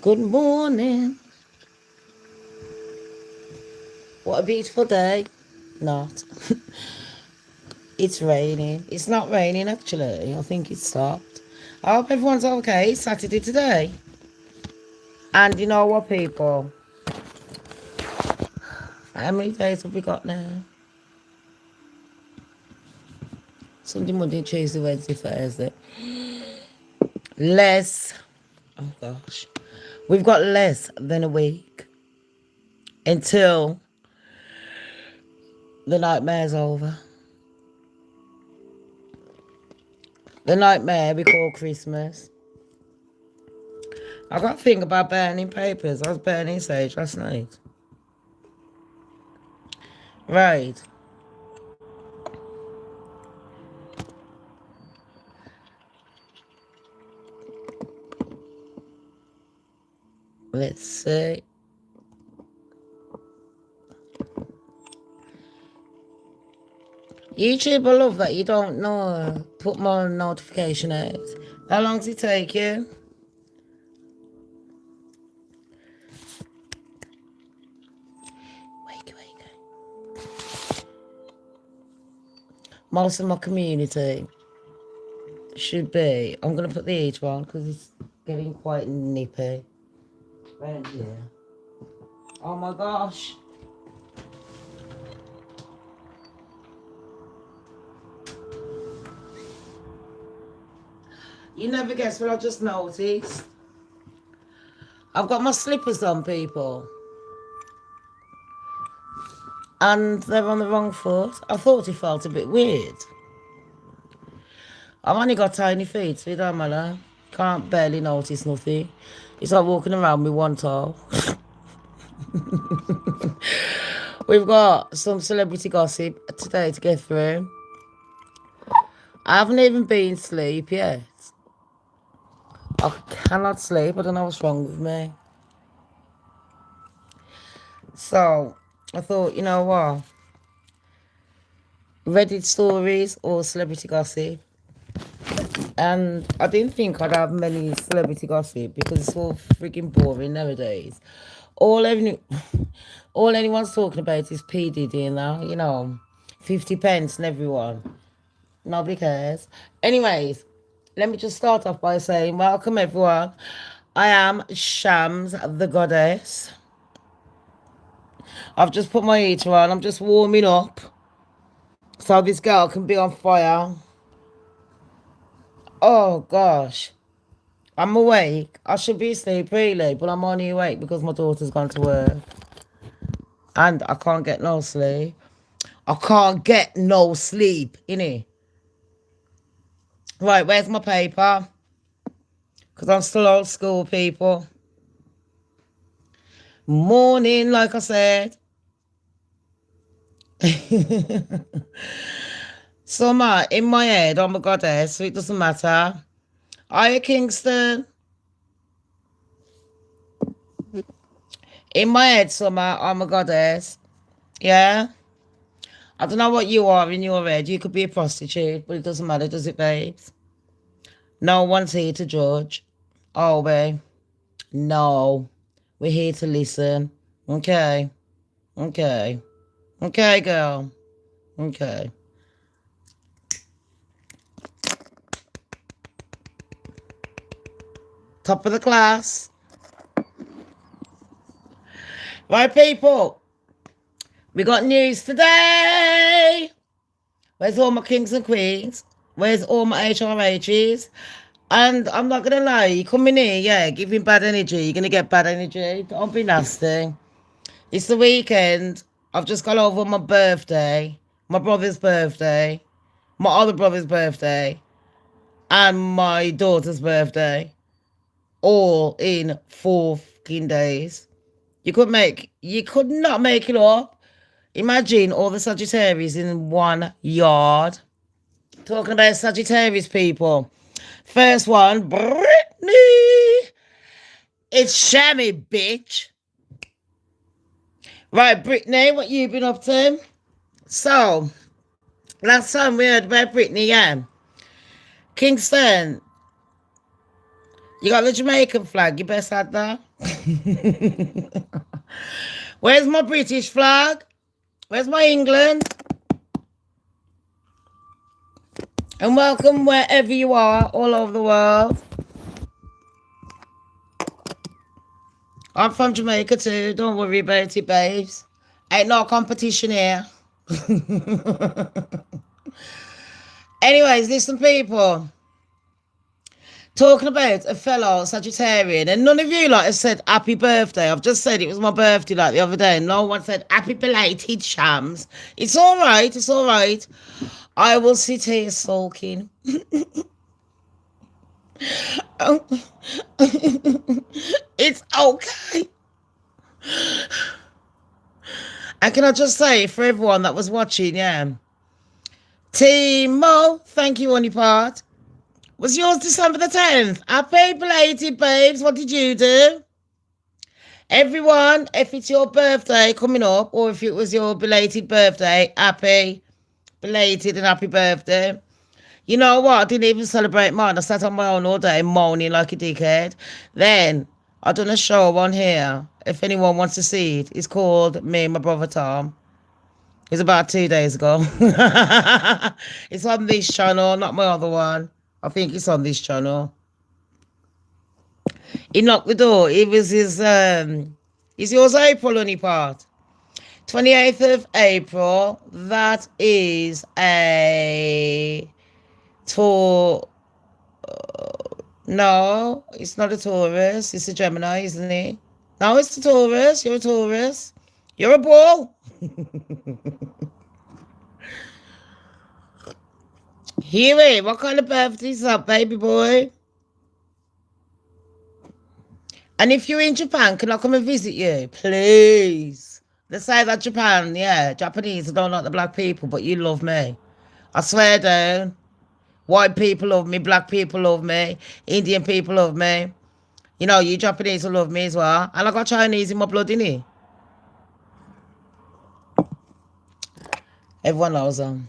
Good morning. What a beautiful day. Not. It's raining. It's not raining actually. I think it stopped. I hope everyone's okay. It's Saturday today. And you know what, people? How many days have we got now? Sunday, Monday, Tuesday, Wednesday, Thursday. Less. Oh gosh. We've got less than a week until the nightmare's over. The nightmare before Christmas. I got to think about burning papers. I was burning sage last night. Right. Let's see. YouTube, I love that you don't know. Put more notification out. How long does it take you? Wake. Most of my community should be. I'm going to put the heat on because it's getting quite nippy. Right here. Oh my gosh. You never guess what I just noticed. I've got my slippers on, people. And they're on the wrong foot. I thought it felt a bit weird. I've only got tiny feet, so it don't matter. Can't barely notice nothing. It's like walking around with one toe. We've got some celebrity gossip today to get through. I haven't even been to sleep yet. I cannot sleep. I don't know what's wrong with me. So I thought, you know what? Reddit stories or celebrity gossip. And I didn't think I'd have many celebrity gossip because it's all freaking boring nowadays. All anyone's talking about is P. Diddy now, 50 pence and everyone. Nobody cares. Anyways, let me just start off by saying welcome everyone. I am Shams the goddess. I've just put my heater on. I'm just warming up so this girl can be on fire. Oh gosh. I'm awake. I should be asleep really, but I'm only awake because my daughter's gone to work. And I can't get no sleep. I can't get no sleep, innit? Right, where's my paper? Because I'm still old school, people. Morning, like I said. Summer, in my head, I'm a goddess, so it doesn't matter. Are you Kingston? In my head, Summer, I'm a goddess. Yeah? I don't know what you are in your head. You could be a prostitute, but it doesn't matter, does it, babes? No one's here to judge. Oh, we? No. We're here to listen. Okay. Okay. Okay, girl. Okay. Top of the class. Right, people. We got news today. Where's all my kings and queens? Where's all my HRHs? And I'm not going to lie, you come in here, yeah, giving bad energy. You're going to get bad energy. Don't be nasty. It's the weekend. I've just got over my birthday, my brother's birthday, my other brother's birthday, and my daughter's birthday. All in 4 fucking days. You could not make it up. Imagine all the Sagittarius in one yard. Talking about Sagittarius, people. First one, Brittany. It's Shammy, bitch. Right, Brittany, what you been up to? So, last time we heard about Brittany, yeah. Kingston, you got the Jamaican flag. You best had that. Where's my British flag? Where's my England? And welcome wherever you are, all over the world. I'm from Jamaica too. Don't worry about it, babes. Ain't no competition here. Anyways, listen, people. Talking about a fellow Sagittarian, and none of you have said happy birthday. I've just said it was my birthday the other day, and no one said happy belated, Shams. It's all right. It's all right. I will sit here sulking. It's okay. And can I just say, for everyone that was watching, yeah, Timo, thank you on your part. Was yours December the 10th? Happy belated, babes. What did you do? Everyone, if it's your birthday coming up, or if it was your belated birthday, happy belated and happy birthday. You know what? I didn't even celebrate mine. I sat on my own all day moaning like a dickhead. Then I done a show on here. If anyone wants to see it, it's called Me and My Brother Tom. It was about 2 days ago. It's on this channel, not my other one. I think it's on this channel. He knocked the door. It was his, it's yours April, honey part. 28th of April. That is a tour. No, it's not a Taurus. It's a Gemini, isn't it? No, it's a Taurus. You're a Taurus. You're a bull. Huey, what kind of birthday is that, baby boy? And if you're in Japan, can I come and visit you? Please. They say that Japan, yeah, Japanese don't like the black people, but you love me. I swear down. White people love me, black people love me, Indian people love me. You know, you Japanese will love me as well. And I got Chinese in my blood, innit? Everyone knows them.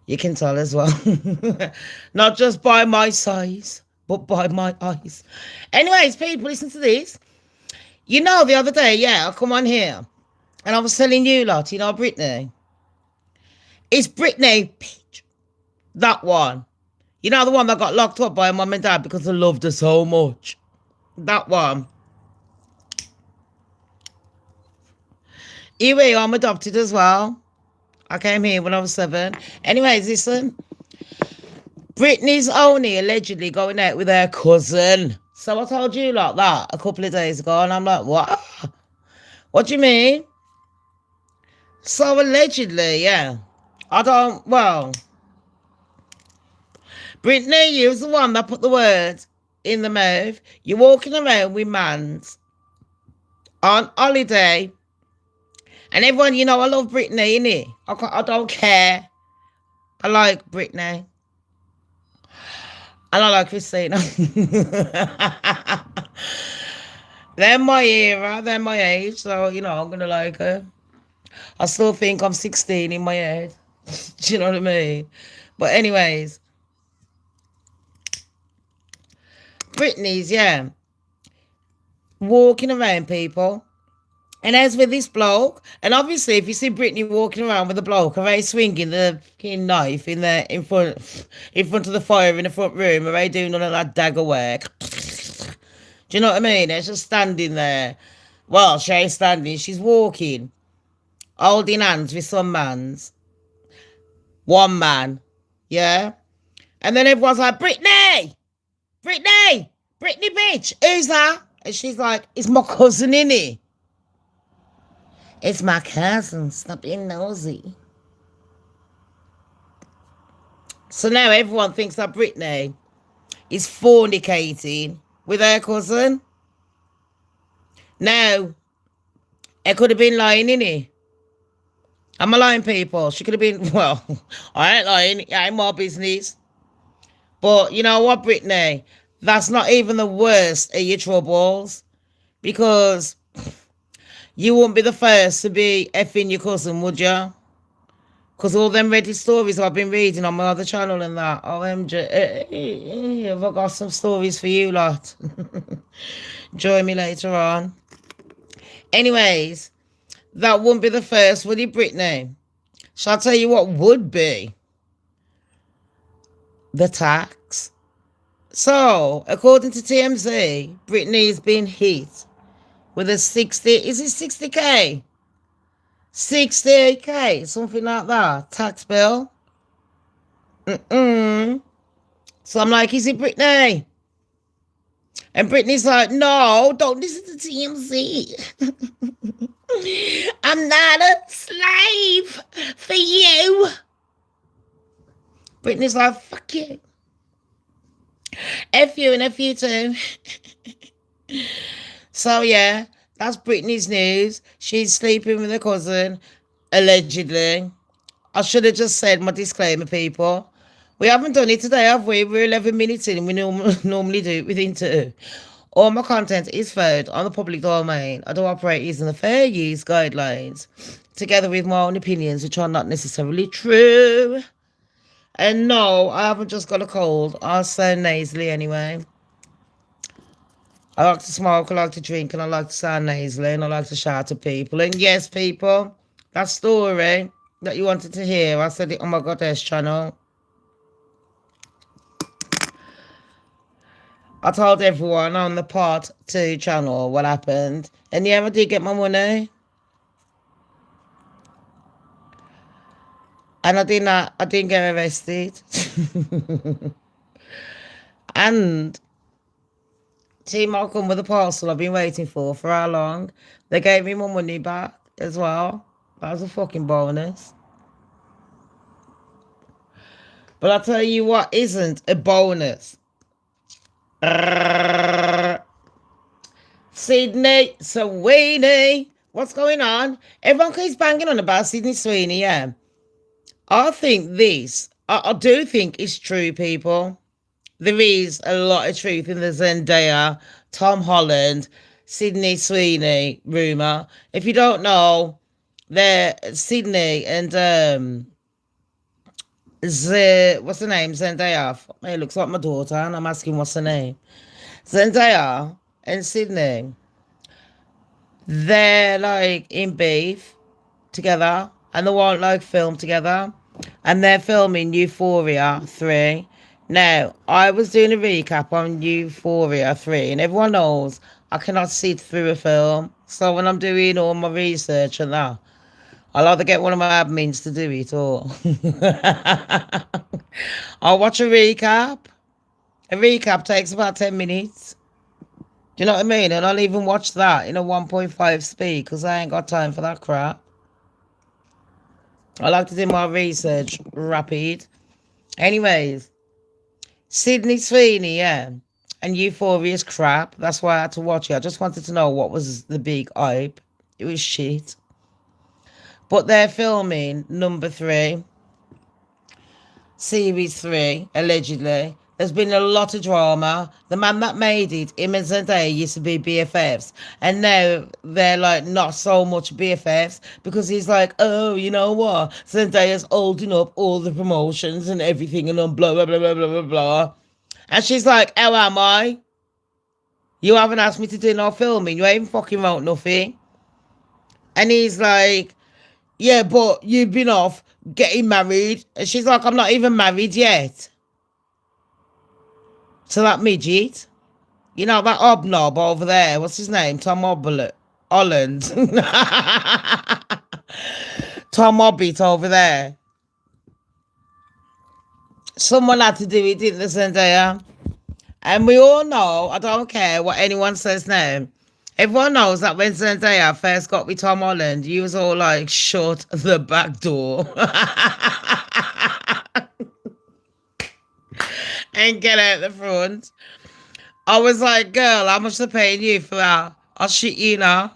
You can tell as well. Not just by my size, but by my eyes. Anyways, people, listen to this. You know, the other day, yeah, I come on here, and I was telling you lot, you know, Britney. It's Britney, bitch. That one. You know, the one that got locked up by her mum and dad because they loved her so much. That one. Anyway, I'm adopted as well. I came here when I was 7. Anyways, listen. Britney's only allegedly going out with her cousin. So I told you like that a couple of days ago, and I'm like, what? What do you mean? So allegedly, yeah. Britney, you was the one that put the words in the mouth. You're walking around with mans on holiday. And everyone, you know, I love Britney, innit? I don't care. I like Britney. And I like Christina. They're my era, they're my age, so, you know, I'm going to like her. I still think I'm 16 in my head. Do you know what I mean? But anyways, Britney's, yeah, walking around, people. And as with this bloke, and obviously if you see Britney walking around with a bloke, are swinging the fucking knife in front of the fire in the front room, are doing all of that dagger work? Do you know what I mean? They're just standing there. Well, she ain't standing, she's walking, holding hands with some mans. One man, yeah? And then everyone's like, Britney! Britney! Britney, bitch! Who's that? And she's like, it's my cousin, innit? It's my cousin. Stop being nosy. So now everyone thinks that Britney is fornicating with her cousin. Now, it could have been lying, innit? Am I lying, people? She could have been, well, I ain't lying. It ain't my business. But you know what, Britney? That's not even the worst of your troubles. Because you wouldn't be the first to be effing your cousin, would you? Because all them Reddit stories I've been reading on my other channel and that, OMG, I've got some stories for you lot. Join me later on. Anyways, that wouldn't be the first, would it, Brittany? Shall I tell you what would be? The tax. So, according to TMZ, Brittany's been hit with a 60, is it 60K? 60K, something like that, tax bill. So I'm like, is it Brittany? And Brittany's like, no, don't listen to TMZ. I'm not a slave for you. Brittany's like, fuck you. F you and F you too. So yeah, that's Brittany's news. She's sleeping with her cousin, allegedly. I should have just said my disclaimer, people. We haven't done it today, have we? We're 11 minutes in and we normally do it within 2. All my content is found on the public domain. I do operate using the fair use guidelines, together with my own opinions, which are not necessarily true. And no, I haven't just got a cold. I sound nasally anyway. I like to smoke, I like to drink, and I like to sound nasally, and I like to shout at people. And yes, people, that story that you wanted to hear, I said it on my Goddess channel. I told everyone on the Part 2 channel what happened. And yeah, I did get my money. And I didn't get arrested. And team I'll come with a parcel I've been waiting for how long? They gave me my money back as well. That was a fucking bonus. But I'll tell you what isn't a bonus. Sydney Sweeney. What's going on? Everyone keeps banging on about Sydney Sweeney, yeah. I think this, I do think it's true, people. There is a lot of truth in the Zendaya, Tom Holland, Sydney Sweeney rumour. If you don't know, they're Sydney and what's the name? Zendaya. It looks like my daughter, and I'm asking what's the name. Zendaya and Sydney, they're like in beef together, and they won't like film together, and they're filming Euphoria 3. Now, I was doing a recap on Euphoria 3, and everyone knows I cannot sit through a film. So when I'm doing all my research and that, I'll either get one of my admins to do it, or I'll watch a recap. A recap takes about 10 minutes. Do you know what I mean? And I'll even watch that in a 1.5 speed, because I ain't got time for that crap. I like to do my research rapid. Anyways, Sydney Sweeney, yeah. And Euphoria's crap. That's why I had to watch it. I just wanted to know what was the big hype. It was shit. But they're filming number 3. Series 3, allegedly. There's been a lot of drama. The man that made it, him and Zendaya, used to be BFFs. And now they're like not so much BFFs, because he's like, oh, you know what? Zendaya's holding up all the promotions and everything, and blah, blah, blah, blah, blah, blah, blah. And she's like, how am I? You haven't asked me to do no filming. You ain't fucking wrote nothing. And he's like, yeah, but you've been off getting married. And she's like, I'm not even married yet. So that midget, you know, that hobnob over there, what's his name? Tom Holland. Tom Hobbit over there. Someone had to do it, didn't they, Zendaya? And we all know, I don't care what anyone says now, everyone knows that when Zendaya first got with Tom Holland, he was all like, shut the back door. And get out the front. I was like, girl, how much they paying you for that? I'll shit you now.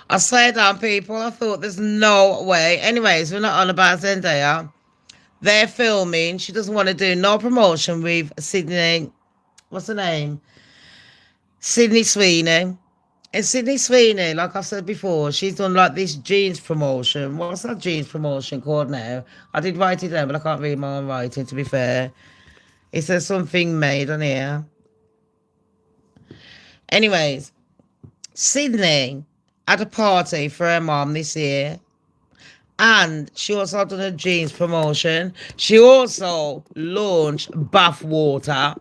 I swear down, people. I thought there's no way. Anyways, we're not on about Zendaya. They're filming. She doesn't want to do no promotion with Sydney. What's her name? Sydney Sweeney. And Sydney Sweeney, like I've said before, she's done like this jeans promotion. What's that jeans promotion called now? I did write it down, but I can't read my own writing, to be fair. It says something made on here. Anyways, Sydney had a party for her mom this year. And she also done a jeans promotion. She also launched bath water.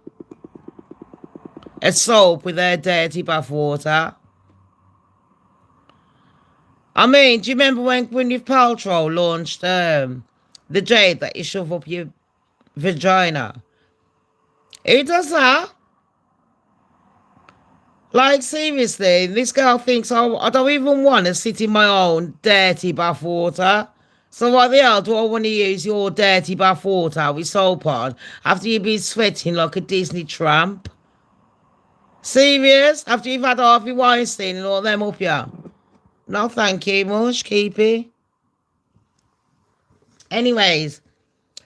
A soap with her dirty bath water. I mean, do you remember when Gwyneth Paltrow launched the jade that you shove up your vagina? Who does that? Like, seriously, this girl thinks, oh, I don't even want to sit in my own dirty bath water. So why the hell do I want to use your dirty bath water with soap on after you've been sweating like a Disney tramp? Serious? After you've had Harvey Weinstein and all them up here? No, thank you, much. Keep it. Anyways,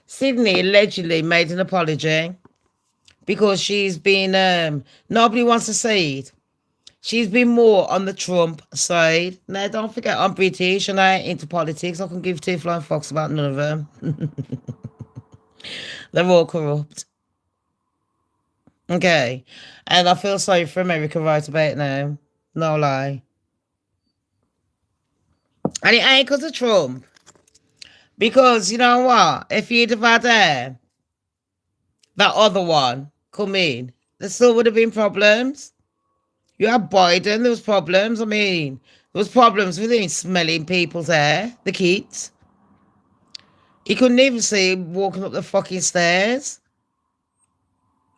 Sydney allegedly made an apology because she's been, nobody wants to see it. She's been more on the Trump side. Now, don't forget, I'm British and I ain't into politics. I can give two flying fucks about none of them. They're all corrupt. Okay. And I feel sorry for America right about now. No lie. And it ain't because of Trump. Because, you know what? If you'd have had that other one come in, there still would have been problems. You had Biden, there was problems. I mean, there was problems with him smelling people's hair, the kids. He couldn't even see him walking up the fucking stairs.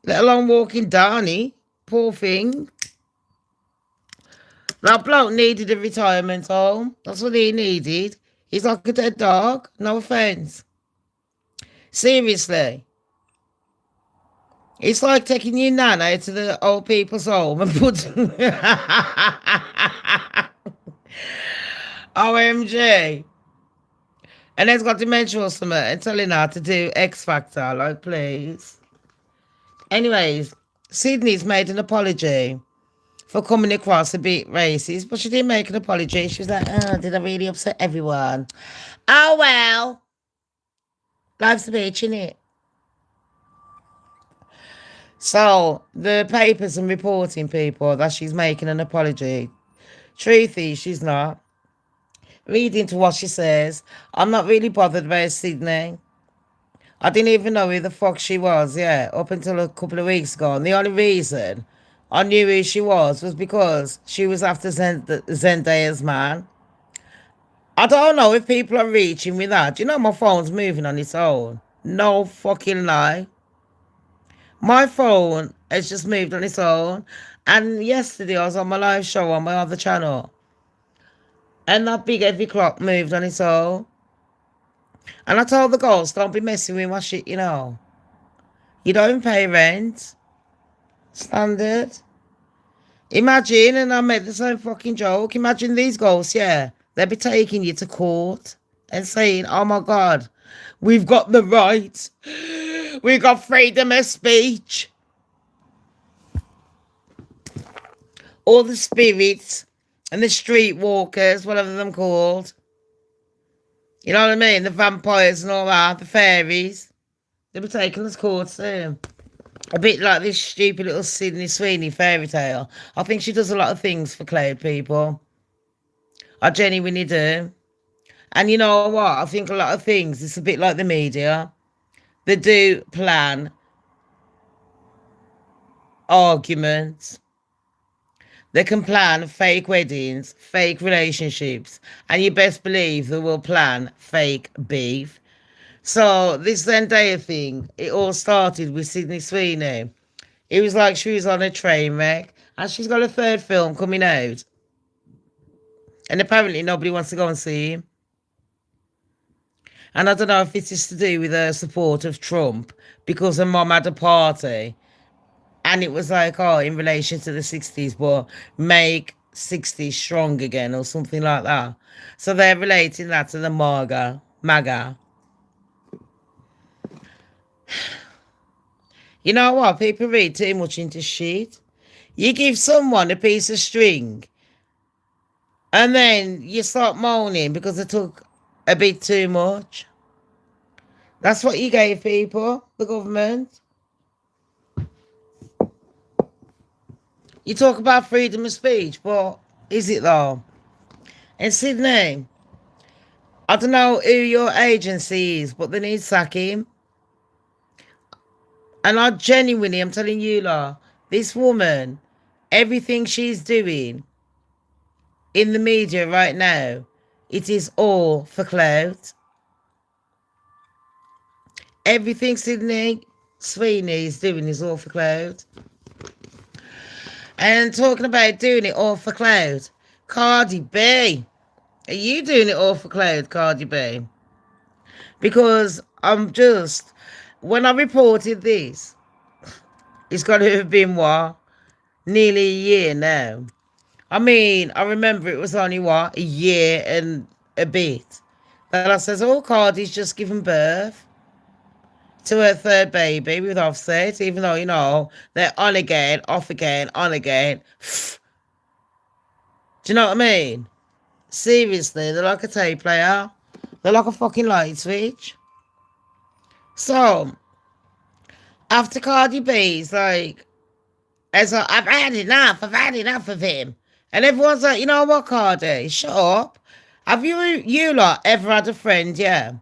Let alone walking down it. Poor thing. That bloke needed a retirement home. That's what he needed. He's like a dead dog. No offence. Seriously. It's like taking your nana to the old people's home and putting... OMG. And then it's got dementia or something and telling her to do X Factor. Like, please. Anyways, Sydney's made an apology for coming across a bit racist, but she didn't make an apology. She was like, oh, did I really upset everyone? Oh, well. Life's a bitch, innit? So, the papers and reporting people that she's making an apology. Truth is, she's not. Read into what she says. I'm not really bothered about Sydney. I didn't even know who the fuck she was, up until a couple of weeks ago. And the only reason I knew who she was because she was after Zendaya's man. I don't know if people are reaching with that. You know my phone's moving on its own. No fucking lie. My phone has just moved on its own. And yesterday I was on my live show on my other channel. And that big heavy clock moved on its own. And I told the girls, don't be messing with my shit, you know. You don't pay rent. Standard. Imagine, and I made the same fucking joke, imagine these girls, they'll be taking you to court and saying, oh my God, we've got the right. We've got freedom of speech. All the spirits and the street walkers, whatever them called. You know what I mean? The vampires and all that, the fairies. They'll be taking us to court soon. A bit like this stupid little Sydney Sweeney fairy tale. I think she does a lot of things for cloud people. I genuinely do. And you know what? I think a lot of things, it's a bit like the media. They do plan arguments. They can plan fake weddings, fake relationships. And you best believe they will plan fake beef. So this Zendaya thing, it all started with Sydney Sweeney. It was like she was on a train wreck. And she's got a third film coming out. And apparently nobody wants to go and see him. And I don't know if this is to do with her support of Trump. Because her mom had a party. And it was like, oh, in relation to the 60s, but make 60s strong again or something like that. So they're relating that to the MAGA. You know what? People read too much into shit. You give someone a piece of string And then you start moaning because it took a bit too much. That's what you gave people, the government. You talk about freedom of speech, but is it though? In Sydney, I don't know who your agency is, but they need sacking. And I genuinely, I'm telling you, this woman, everything she's doing in the media right now, it is all for clout. Everything Sydney Sweeney is doing is all for clout. And talking about doing it all for clout, Cardi B, are you doing it all for clout, Cardi B? Because when I reported this, it's got to have been what? Nearly a year now. I mean, I remember it was only what? A year and a bit. That I says, oh, Cardi's just given birth to her third baby with Offset, even though, they're on again, off again, on again. Do you know what I mean? Seriously, they're like a tape player. They're like a fucking light switch. So, after Cardi B's like, I've had enough of him. And everyone's like, you know what, Cardi, shut up. Have you lot ever had a friend, yeah?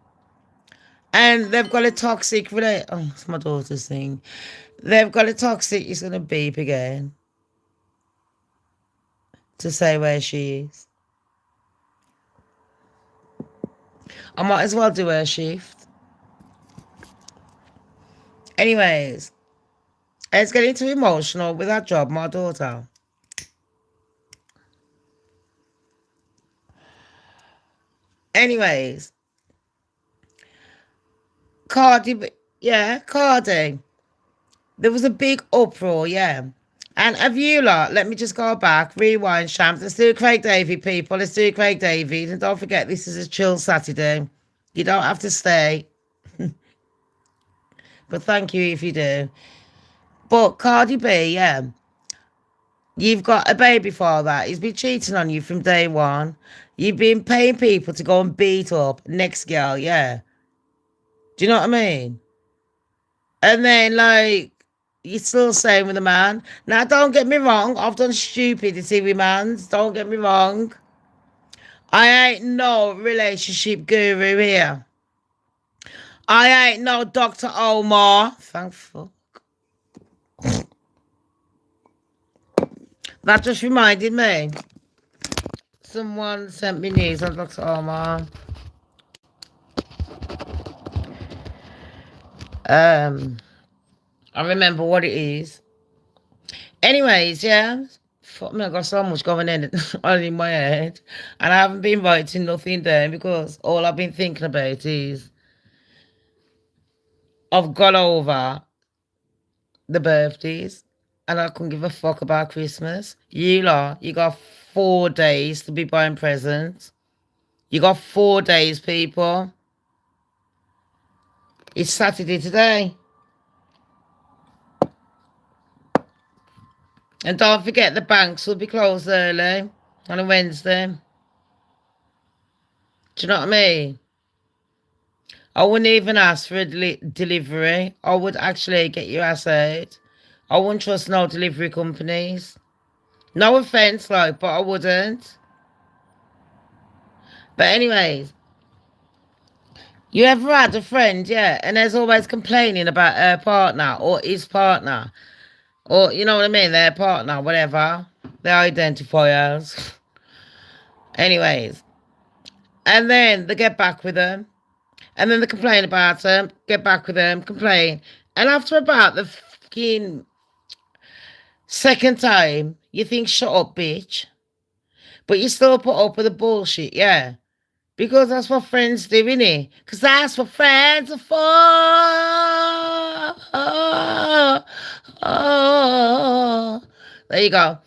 And they've got a toxic relationship. Oh, it's my daughter's thing. They've got a toxic, it's going to beep again. To say where she is. I might as well do her shift. Anyways, it's getting too emotional with that job, my daughter. Anyways, Cardi. There was a big uproar, yeah. And have you lot, let me just go back, rewind, Shamz. Let's do Craig David, people. Let's do Craig David. And don't forget, this is a chill Saturday. You don't have to stay. But thank you if you do. But Cardi B, yeah. You've got a baby father. He's been cheating on you from day one. You've been paying people to go and beat up next girl, yeah. Do you know what I mean? And then, you're still staying with a man. Now, don't get me wrong. I've done stupidity with mans. Don't get me wrong. I ain't no relationship guru here. I ain't no Dr. Omar. Thank fuck. That just reminded me. Someone sent me news on Dr. Omar. I remember what it is. Anyways, yeah. Fuck me, I got so much going on in my head. And I haven't been writing nothing down because all I've been thinking about is I've got over the birthdays and I couldn't give a fuck about Christmas. You got 4 days to be buying presents. You got 4 days, people. It's Saturday today. And don't forget the banks will be closed early on a Wednesday. Do you know what I mean? I wouldn't even ask for a delivery. I would actually get your ass out. I wouldn't trust no delivery companies. No offence, but I wouldn't. But anyways, you ever had a friend, yeah, and there's always complaining about her partner or his partner. Or, you know what I mean, their partner, whatever. They identify as. Anyways. And then they get back with them. And then they complain about them. Get back with them. Complain. And after about the fucking second time, you think, shut up, bitch. But you still put up with the bullshit, yeah. Because that's what friends do, innit? Because that's what friends are for. Oh. There you go.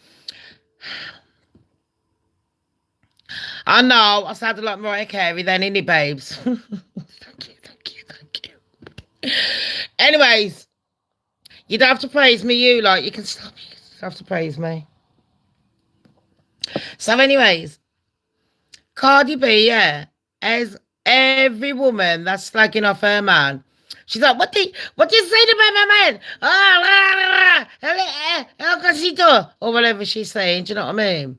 I know. I sounded like Mariah Carey then, innit, babes? Thank you. Anyways, you don't have to praise me, you can stop. You don't have to praise me. So anyways, Cardi B, yeah, as every woman that's slagging off her man. She's like, what you saying about my man? Oh, El Casito, or whatever she's saying. Do you know what I mean?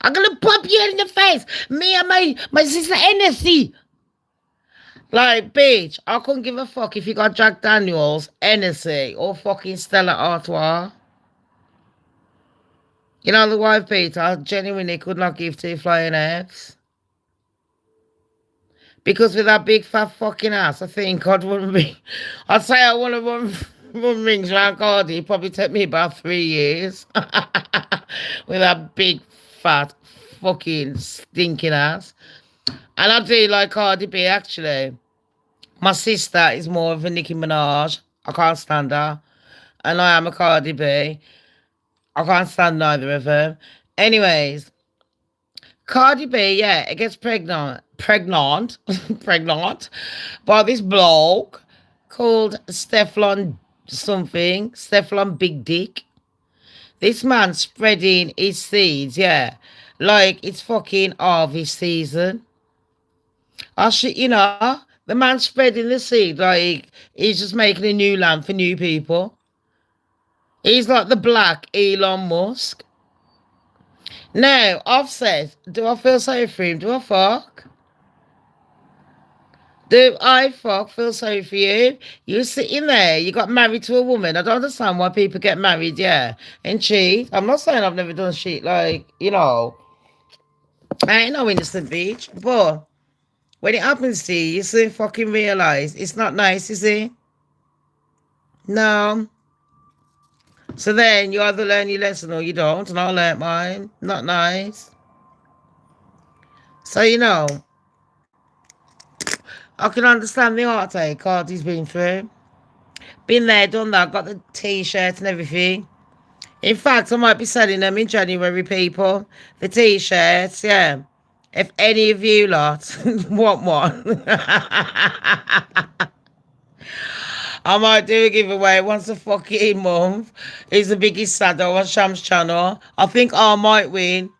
I'm gonna pop you in the face. Me and my sister Hennessy. Like, bitch, I couldn't give a fuck if you got Jack Daniels, Hennessy, or fucking Stella Artois. You know the wife beater, I genuinely could not give two flying Fs. Because with that big fat fucking ass, I think I'd want to be. I'd say I want to run rings around Cardi. It'd probably take me about 3 years. With that big fat fucking stinking ass. And I do like Cardi B actually. My sister is more of a Nicki Minaj. I can't stand her. And I am a Cardi B. I can't stand neither of them. Anyways, Cardi B, yeah, it gets pregnant by this bloke called Steflon something, Steflon Big Dick. This man spreading his seeds, yeah, like it's fucking harvest season. The man spreading the seed like he's just making a new land for new people. He's like the black Elon Musk. Now, Offset, do I feel sorry for him? Do I fuck? Do I feel sorry for you? You sitting there, you got married to a woman. I don't understand why people get married, yeah, and cheat. I'm not saying I've never done shit, like, I ain't no innocent bitch, but when it happens to you, you soon fucking realise it's not nice, is it? No. So then you either learn your lesson or you don't, and I learnt mine. Not nice. So, I can understand the heartache Cardi's been through. Been there, done that, got the t-shirt and everything. In fact, I might be selling them in January, people. The t-shirts, yeah. If any of you lot want one, I might do a giveaway once a fucking month. It's the biggest saddle on Shamz channel. I think I might win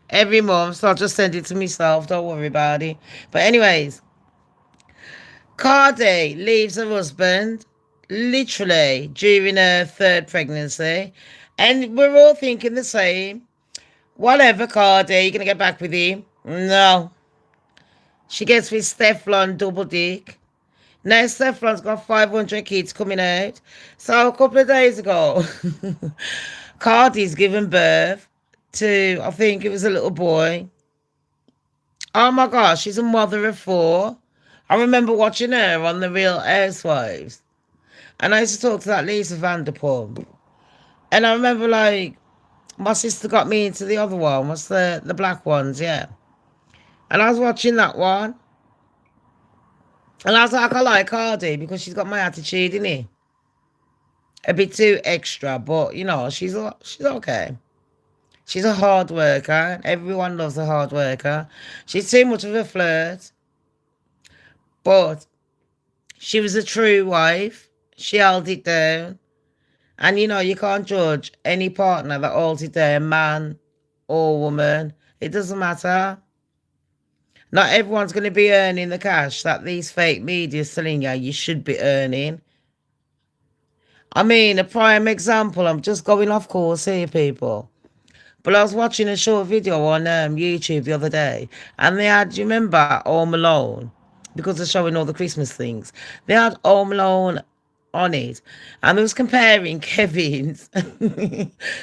every month, so I'll just send it to myself. Don't worry about it. But anyways, Cardi leaves her husband literally during her third pregnancy. And we're all thinking the same. Whatever, Cardi, you're going to get back with him? No. She gets with Steflon Double Dick. Now Steflon's got 500 kids coming out. So a couple of days ago, Cardi's given birth to, I think it was a little boy. Oh my gosh, she's a mother of 4. I remember watching her on The Real Housewives. And I used to talk to that Lisa Vanderpump. And I remember, like, my sister got me into the other one. What's the black ones, yeah. And I was watching that one. And I was like, I like Cardi because she's got my attitude, innit? A bit too extra, but, she's okay. She's a hard worker. Everyone loves a hard worker. She's too much of a flirt. But she was a true wife. She held it down. And, you can't judge any partner that holds it down, man or woman. It doesn't matter. Not everyone's going to be earning the cash that these fake media is telling you should be earning. I mean, a prime example, I'm just going off course here, people. But I was watching a short video on YouTube the other day, and they had, do you remember Home Alone? Because they're showing all the Christmas things. They had Home Alone on it, and they was comparing Kevin's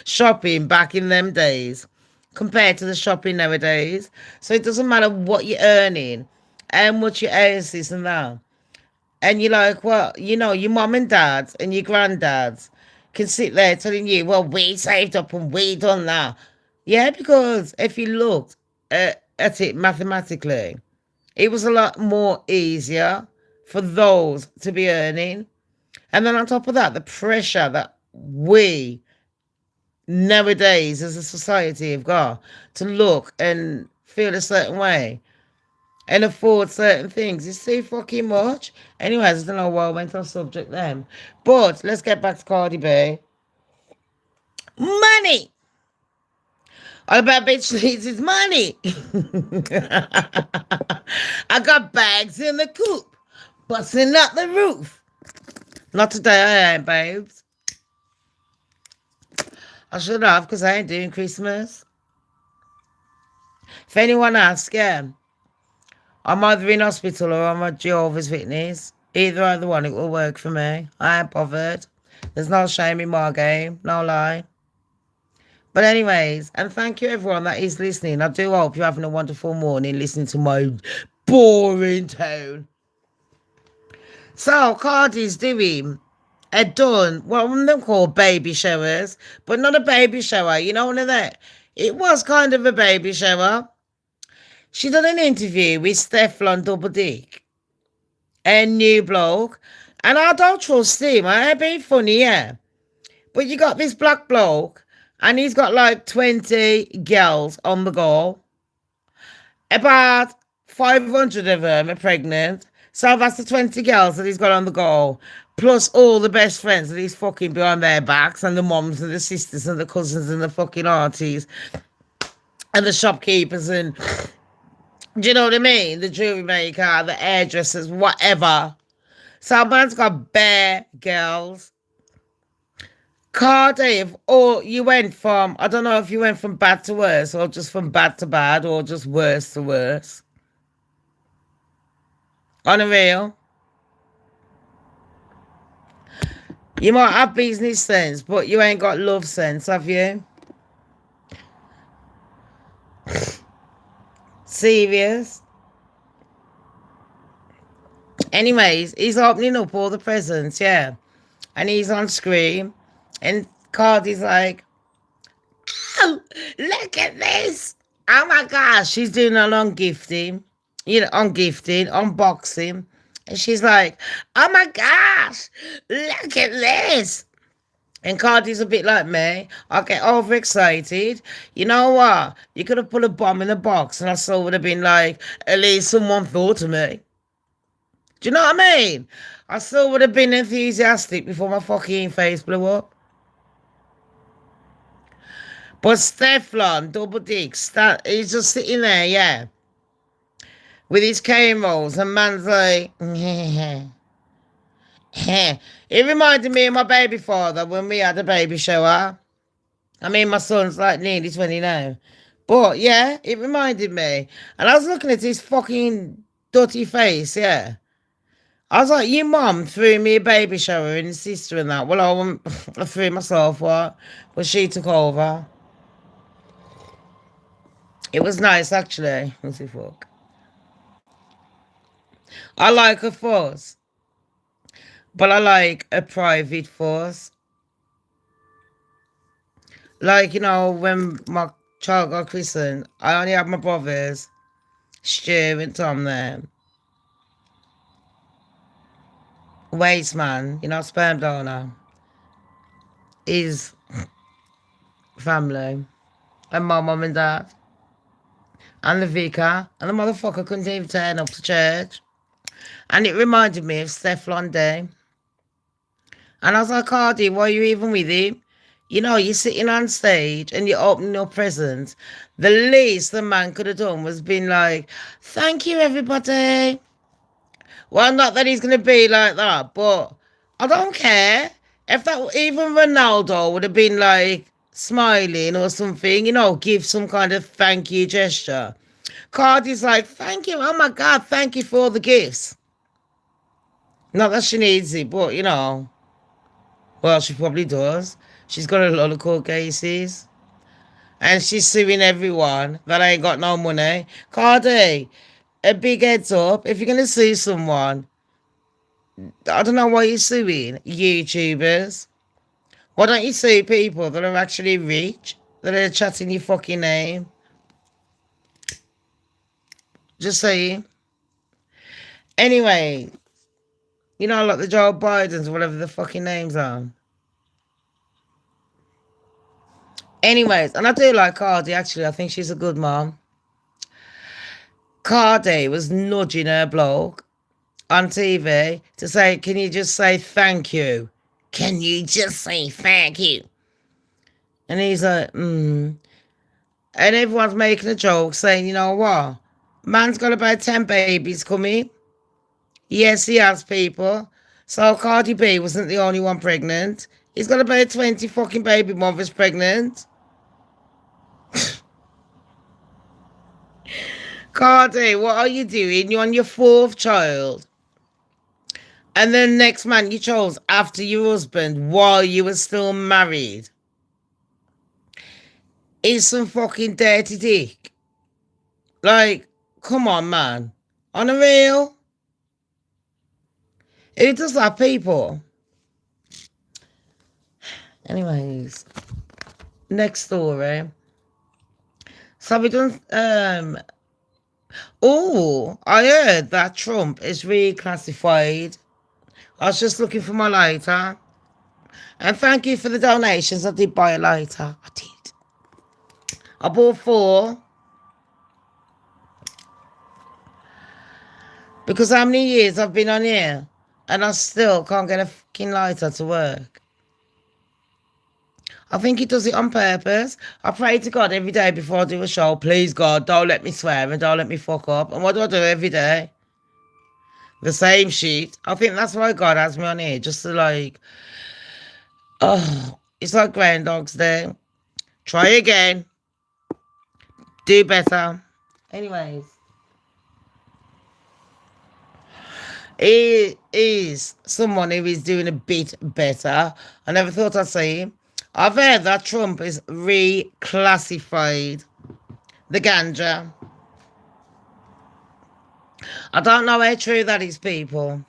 shopping back in them days compared to the shopping nowadays. So it doesn't matter what you're earning, how much your house is and that. And you're like, well, your mum and dads and your granddads can sit there telling you, well, we saved up and we done that. Yeah, because if you looked at it mathematically, it was a lot more easier for those to be earning. And then on top of that, the pressure that we nowadays as a society have got to look and feel a certain way and afford certain things is too fucking much. Anyways, I don't know why I went off subject then. But let's get back to Cardi B. Money! All about bitch needs his money. I got bags in the coop, busting up the roof. Not today, I ain't, babes. I should have, because I ain't doing Christmas. If anyone asks, yeah, I'm either in hospital or I'm a Jehovah's Witness. Either one, it will work for me. I ain't bothered. There's no shame in my game, no lie. But anyways, and thank you everyone that is listening. I do hope you're having a wonderful morning listening to my boring tone. So, Cardi's doing done what one of them called baby showers, but not a baby shower. You know, one of that. It was kind of a baby shower. She done an interview with Stefflon Double Dick, a new bloke, and I don't trust him. I ain't being funny, yeah. But you got this black bloke, and he's got like 20 girls on the go. About 500 of them are pregnant. So that's the 20 girls that he's got on the go. Plus all the best friends that he's fucking behind their backs, and the moms and the sisters and the cousins and the fucking aunties and the shopkeepers and, do you know what I mean? The jewelry maker, the hairdressers, whatever. So man's got bare girls. Cardi, or you went from, I don't know if you went from bad to worse or just from bad to bad or just worse to worse. Unreal. You might have business sense, but you ain't got love sense, have you? Serious? Anyways, he's opening up all the presents, yeah. And he's on screen. And Cardi's like, oh, look at this. Oh my gosh. She's doing a long gifting. You know, on gifting, unboxing. And she's like, oh my gosh, look at this. And Cardi's a bit like me. I get overexcited. You know what? You could have put a bomb in the box and I still would have been like, at least someone thought of me. Do you know what I mean? I still would have been enthusiastic before my fucking face blew up. But Stefflon, Double Dick, he's just sitting there, yeah, with his cane rolls, and man's like, it reminded me of my baby father when we had a baby shower. I mean, my son's like nearly 20 now. But yeah, it reminded me. And I was looking at his fucking dirty face, yeah. I was like, your mum threw me a baby shower and his sister and that. Well, I threw myself what? But she took over. It was nice, actually. What's it fuck? I like a fuss. But I like a private fuss. Like, you know, when my child got christened, I only had my brothers, Stu and Tom there. Waste man, you know, sperm donor. His family. And my mum and dad. And the vicar. And the motherfucker couldn't even turn up to church. And it reminded me of Stefflon Day. And I was like, Cardi, why are you even with him? You know, you're sitting on stage and you're opening your presents. The least the man could have done was been like, thank you, everybody. Well, not that he's going to be like that, but I don't care. If that, even Ronaldo would have been like smiling or something, you know, give some kind of thank you gesture. Cardi's like, thank you. Oh my God, thank you for all the gifts. Not that she needs it, but you know, well, she probably does. She's got a lot of court cases. And she's suing everyone that ain't got no money. Cardi, a big heads up. If you're going to sue someone, I don't know why you're suing YouTubers. Why don't you sue people that are actually rich, that are chatting your fucking name? Just saying. Anyway, you know, like the Joe Bidens, whatever the fucking names are. Anyways, and I do like Cardi, actually. I think she's a good mom. Cardi was nudging her bloke on TV to say, can you just say thank you? Can you just say thank you? And he's like, And everyone's making a joke saying, you know what? Man's got about 10 babies coming. Yes, he has, people. So Cardi B wasn't the only one pregnant. He's got about 20 fucking baby mothers pregnant. Cardi, what are you doing? You're on your fourth child. And then next man you chose after your husband while you were still married is some fucking dirty dick. Like, come on, man. On the real. Who does that, people? Anyways, next story. So we done. Oh, I heard that Trump is reclassified. I was just looking for my lighter. And thank you for the donations. I did buy a lighter. I did. I bought 4. Because how many years I've been on here and I still can't get a fucking lighter to work. I think he does it on purpose. I pray to God every day before I do a show. Please, God, don't let me swear and don't let me fuck up. And what do I do every day? The same shit. I think that's why God has me on here. Just to like, oh, it's like Groundhog's Day. Try again. Do better. Anyways. He is someone who is doing a bit better. I never thought I'd say him. I've heard that Trump is reclassified the ganja. I don't know how true that is, people.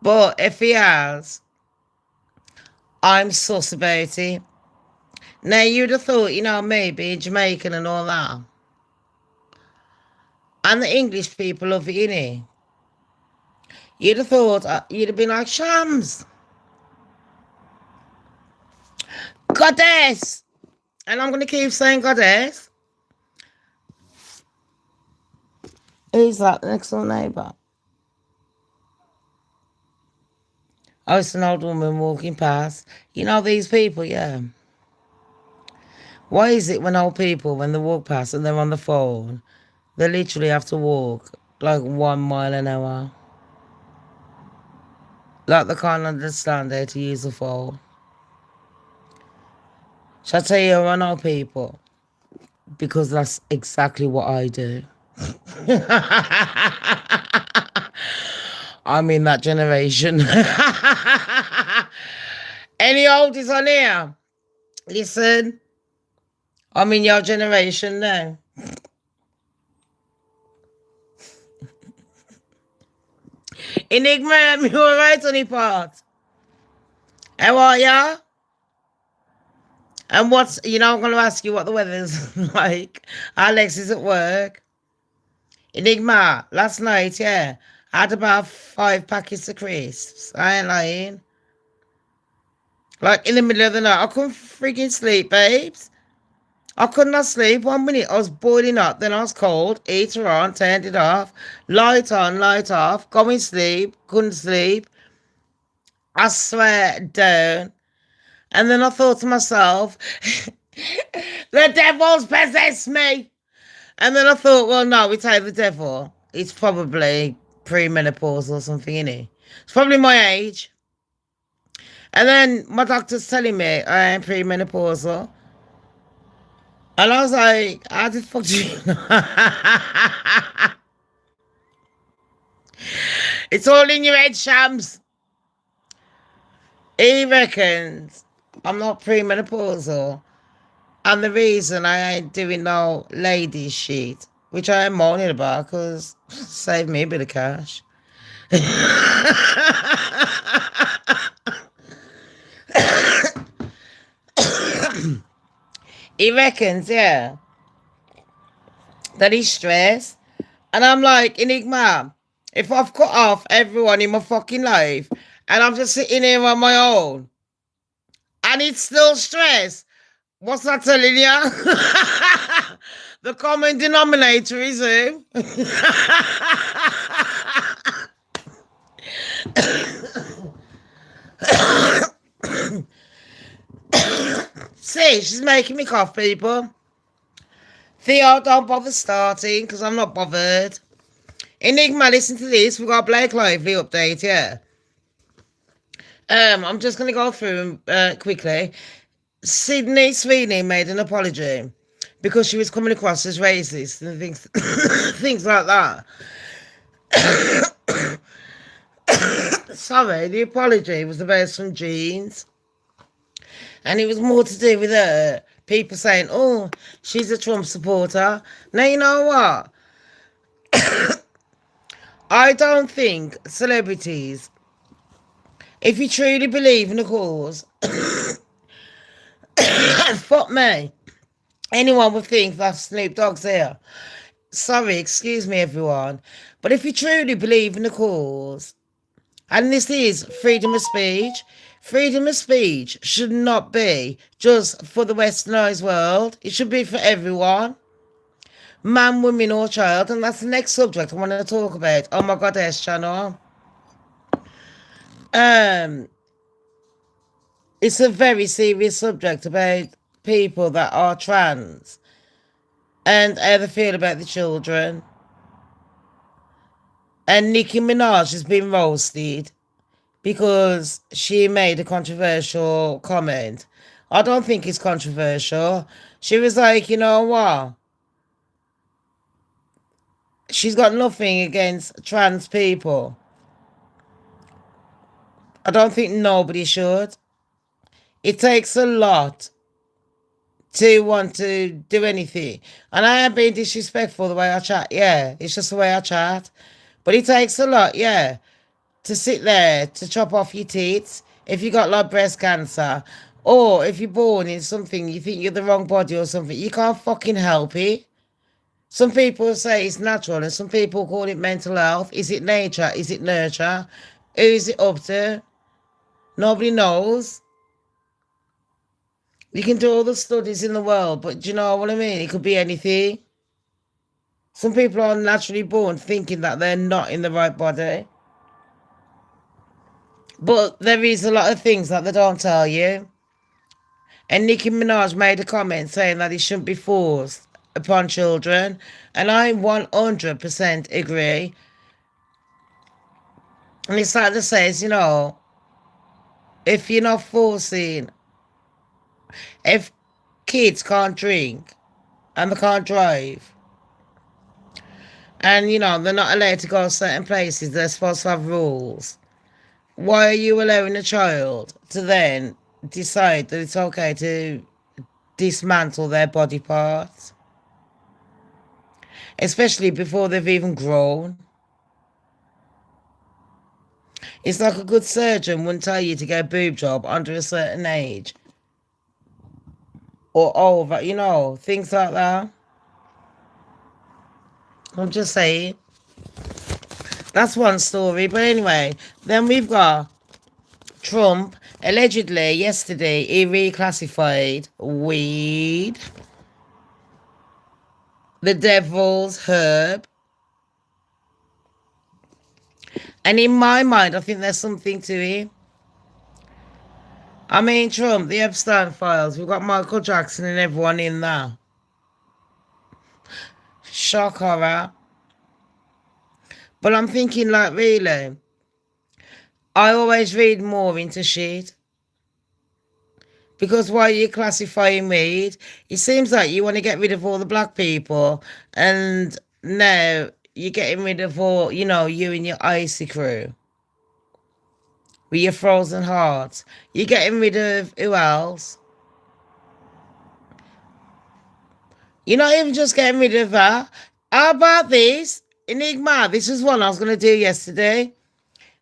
But if he has, I'm sus about it. Now, you'd have thought, you know, maybe Jamaican and all that. And the English people love it, innit? You'd have thought, you'd have been like, Shams. Goddess. And I'm going to keep saying goddess. Who's that next door neighbour? Oh, it's an old woman walking past. You know these people, yeah. Why is it when old people, when they walk past and they're on the phone, they literally have to walk like 1 mile an hour? Like they can't understand how to use the phone. Shall I tell you I know people? Because that's exactly what I do. I'm in that generation. Any oldies on here? Listen. I'm in your generation now. Enigma, you alright, honeypot? How are ya? And what's, you know, I'm going to ask you what the weather's like. Alex is at work. Enigma, last night, yeah, I had about 5 packets of crisps. I ain't lying. Like, in the middle of the night, I couldn't freaking sleep, babes. I could not sleep. 1 minute, I was boiling up, then I was cold. Heater on, turned it off. Light on, light off. Going to sleep, couldn't sleep. I swear down. And then I thought to myself, the devil's possessed me. And then I thought, well, no, we take the devil. It's probably premenopause or something, innit? It's probably my age. And then my doctor's telling me I am premenopausal. And I was like, how the fuck do you know? It's all in your head, Shams. He reckons I'm not premenopausal. And the reason I ain't doing no ladies shit, which I am moaning about because saved me a bit of cash. He reckons, yeah, that he's stressed. And I'm like, Enigma, if I've cut off everyone in my fucking life and I'm just sitting here on my own and it's still stress, what's that telling you? The common denominator is who? See, she's making me cough, people. Theo, don't bother starting because I'm not bothered. Enigma, listen to this. We've got a Blake Lively update, yeah. I'm just going to go through quickly. Sydney Sweeney made an apology because she was coming across as racist and things, things like that. Sorry, the apology was about some jeans. And it was more to do with people saying, oh, she's a Trump supporter. Now, you know what? I don't think celebrities, if you truly believe in a cause, fuck me, anyone would think that Snoop Dogg's here. Sorry, excuse me, everyone. But if you truly believe in the cause, and this is freedom of speech should not be just for the westernized world. It should be for everyone. Man, woman, or child. And that's the next subject I want to talk about. Oh my God, S channel. It's a very serious subject about people that are trans and how they feel about the children. And Nicki Minaj has been roasted because she made a controversial comment. I don't think it's controversial. She was like, you know what? She's got nothing against trans people. I don't think nobody should. It takes a lot to want to do anything. And I am being disrespectful the way I chat. Yeah, it's just the way I chat. But it takes a lot, yeah, to sit there to chop off your teeth if you got like breast cancer, or if you're born in something you think you're the wrong body or something. You can't fucking help it. Some people say it's natural and some people call it mental health. Is it nature? Is it nurture? Who is it up to? Nobody knows. You can do all the studies in the world, but do you know what I mean? It could be anything. Some people are naturally born thinking that they're not in the right body. But there is a lot of things that they don't tell you. And Nicki Minaj made a comment saying that it shouldn't be forced upon children. And I 100% agree. And it's like they says, you know, if you're not forcing, if kids can't drink and they can't drive, and, you know, they're not allowed to go certain places, they're supposed to have rules. Why are you allowing a child to then decide that it's okay to dismantle their body parts? Especially before they've even grown. It's like a good surgeon wouldn't tell you to get a boob job under a certain age. Or over, you know, things like that. I'm just saying. That's one story. But anyway, then we've got Trump. Allegedly, yesterday, he reclassified weed, the devil's herb. And in my mind, I think there's something to it. I mean, Trump, the Epstein files, we've got Michael Jackson and everyone in there. Shock horror. But I'm thinking, like, really, I always read more into shit. Because while you're classifying weed, it seems like you want to get rid of all the black people. And now you're getting rid of all, you know, you and your icy crew. With your frozen hearts. You're getting rid of who else? You're not even just getting rid of that. How about this? Enigma, this is one I was going to do yesterday.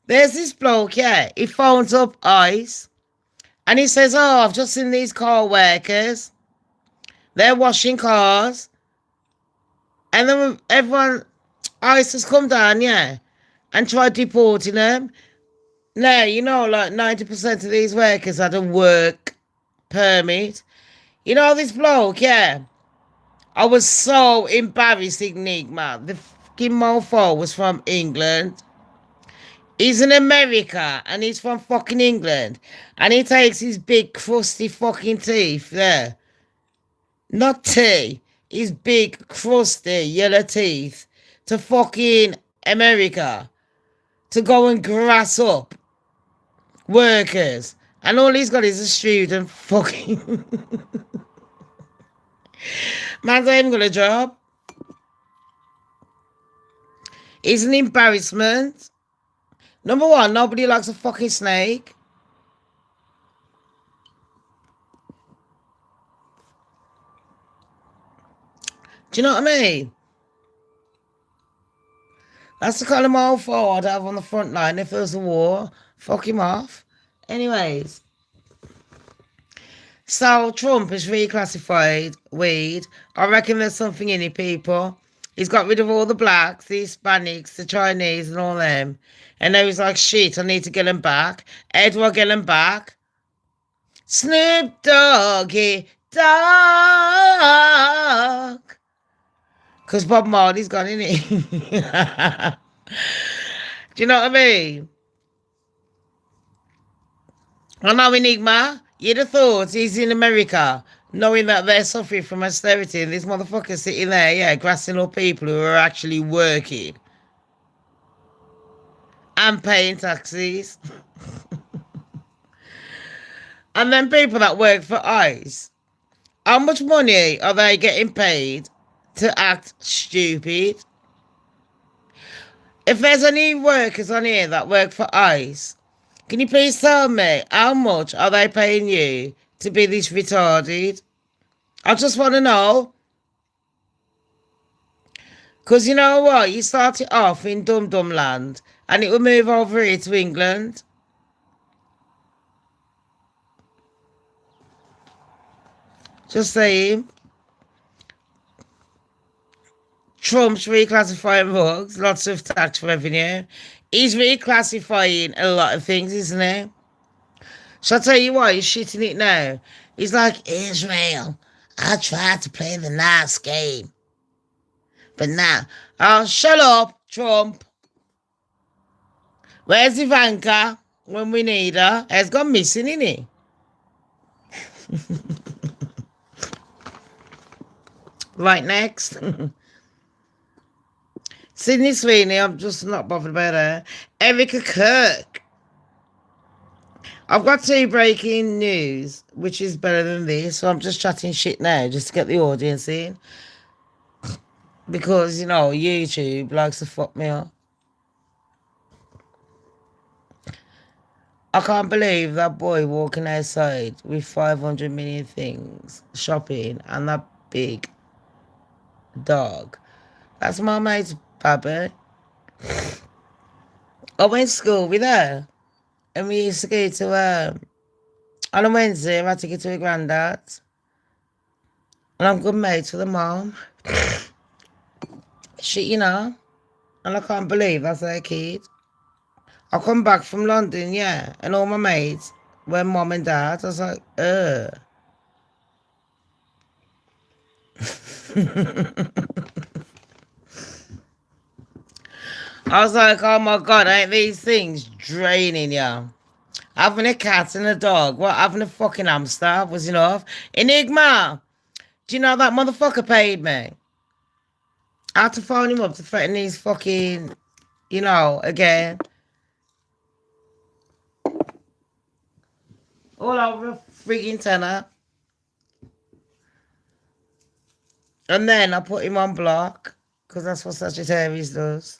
There's this bloke, yeah, he phones up ICE. And he says, oh, I've just seen these car workers. They're washing cars. And then everyone, ICE has come down, yeah, and tried deporting them. Now, you know, like 90% of these workers had a work permit. You know this bloke, yeah. I was so embarrassed, Enigma. The fucking mofo was from England. He's in America and he's from fucking England. And he takes his big crusty fucking teeth there. Not tea. his big, crusty, yellow teeth to fucking America to go and grass up workers. And all he's got is a student fucking... Man's not even got a job. It's an embarrassment. Number one, nobody likes a fucking snake. Do you know what I mean? That's the kind of mofo I'd have on the front line if there was a war. Fuck him off. Anyways. So Trump has reclassified weed. I reckon there's something in it, people. He's got rid of all the blacks, the Hispanics, the Chinese and all them. And now he's like, shit, I need to get them back. How do I get them back? Snoop Doggy Dogg. Because Bob Marley's gone, isn't he? Do you know what I mean? I know Enigma. You'd have thought he's in America, knowing that they're suffering from austerity, and this motherfucker's sitting there, yeah, grassing up people who are actually working and paying taxes. And then people that work for ICE, how much money are they getting paid to act stupid? If there's any workers on here that work for ICE, can you please tell me how much are they paying you to be this retarded? I just want to know. Because you know what? You start it off in Dum Dum Land and it will move over here to England. Just saying. Trump's reclassifying drugs, lots of tax revenue. He's reclassifying a lot of things, isn't he? Shall I tell you why he's shitting it now? He's like, Israel, I tried to play the nice game. But now, oh, shut up, Trump. Where's Ivanka when we need her? Has gone missing, isn't he? Right, next. Sydney Sweeney, I'm just not bothered about her. Erica Kirk. I've got 2 breaking news, which is better than this, so I'm just chatting shit now just to get the audience in. Because, you know, YouTube likes to fuck me up. I can't believe that boy walking outside with 500 million things, shopping, and that big dog. That's my mate's baby. I went to school with her. And we used to go to, on a Wednesday, I take her to her granddad's. And I'm good mates with her mom. Shit, you know. And I can't believe that's her kid. I come back from London, yeah, and all my mates were mom and dad. I was like, I was like, oh my God, ain't these things draining you? Having a cat and a dog, what, having a fucking hamster was enough? Enigma, do you know that motherfucker paid me? I had to phone him up to threaten these fucking, you know, again. All over a frigging tenner. And then I put him on block, because that's what Sagittarius does.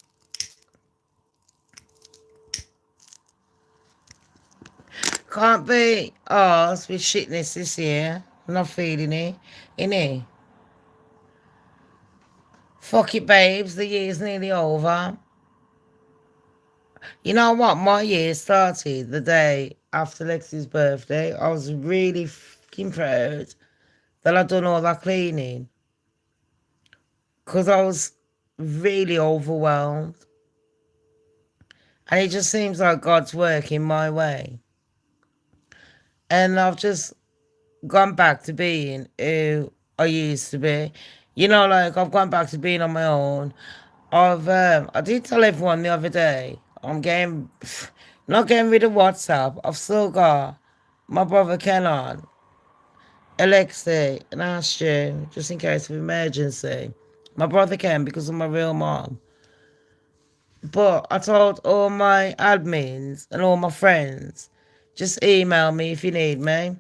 Can't be arsed with shitness this year. I'm not feeling it. Innit? Fuck it, babes. The year's nearly over. You know what? My year started the day after Lexi's birthday. I was really fucking proud that I'd done all that cleaning. Because I was really overwhelmed. And it just seems like God's working my way. And I've just gone back to being who I used to be. You know, like, I've gone back to being on my own. I did tell everyone the other day, not getting rid of WhatsApp. I've still got my brother Ken on. Alexei and asked you, just in case of emergency. My brother came because of my real mom. But I told all my admins and all my friends, just email me if you need me.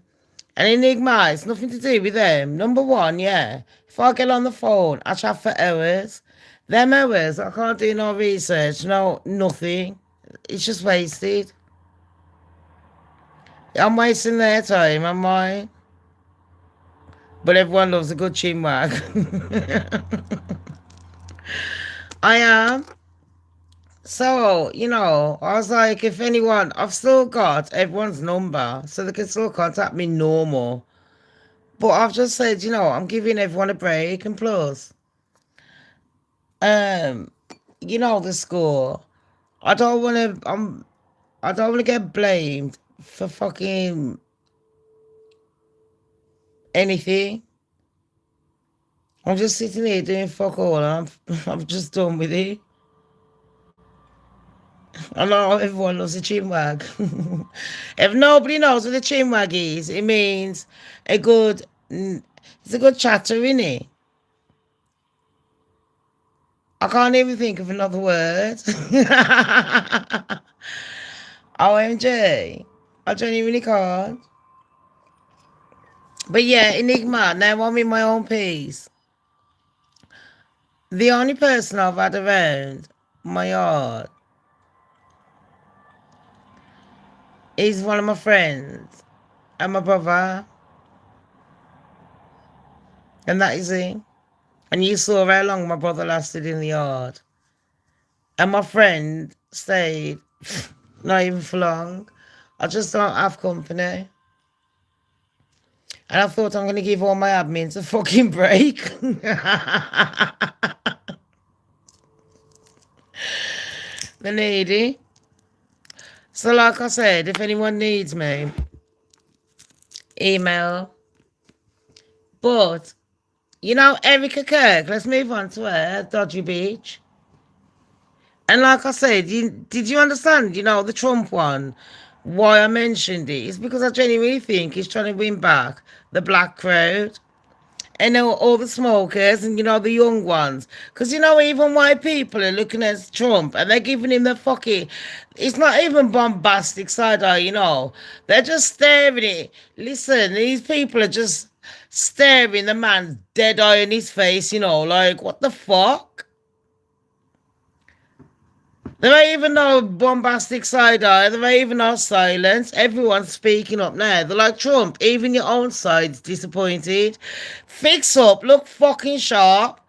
And Enigma, it's nothing to do with them. Number one, yeah. If I get on the phone, I chat for hours. Them hours, I can't do no research, no nothing. It's just wasted. I'm wasting their time, am I? But everyone loves a good chinwag. I am. So, I was like, if anyone, I've still got everyone's number, so they can still contact me normal. But I've just said, I'm giving everyone a break, and plus, um, the score. I don't want to. I don't want to get blamed for fucking anything. I'm just sitting here doing fuck all. And I'm just done with it. I know everyone loves a chinwag. If nobody knows what a chinwag is, it means a good. It's a good chatter, innit? I can't even think of another word. OMG. I genuinely can't. But yeah, Enigma, now I'm in my own peace. The only person I've had around my yard is one of my friends and my brother. And that is it. And you saw how long my brother lasted in the yard. And my friend stayed not even for long. I just don't have company. And I thought I'm going to give all my admins a fucking break. The needy. So like I said, if anyone needs me, email. But, Erica Kirk, let's move on to her, Dodgy Beach. And like I said, did you understand, the Trump one? Why I mentioned it is because I genuinely think he's trying to win back the black crowd. And all the smokers and, the young ones. Because, even white people are looking at Trump and they're giving him the fucking... It's not even bombastic side-eye, They're just staring it. Listen, these people are just staring the man's dead eye in his face, like, what the fuck? There ain't even no bombastic side-eye. There ain't even no silence. Everyone's speaking up now. They're like, Trump, even your own side's disappointed. Fix up. Look fucking sharp.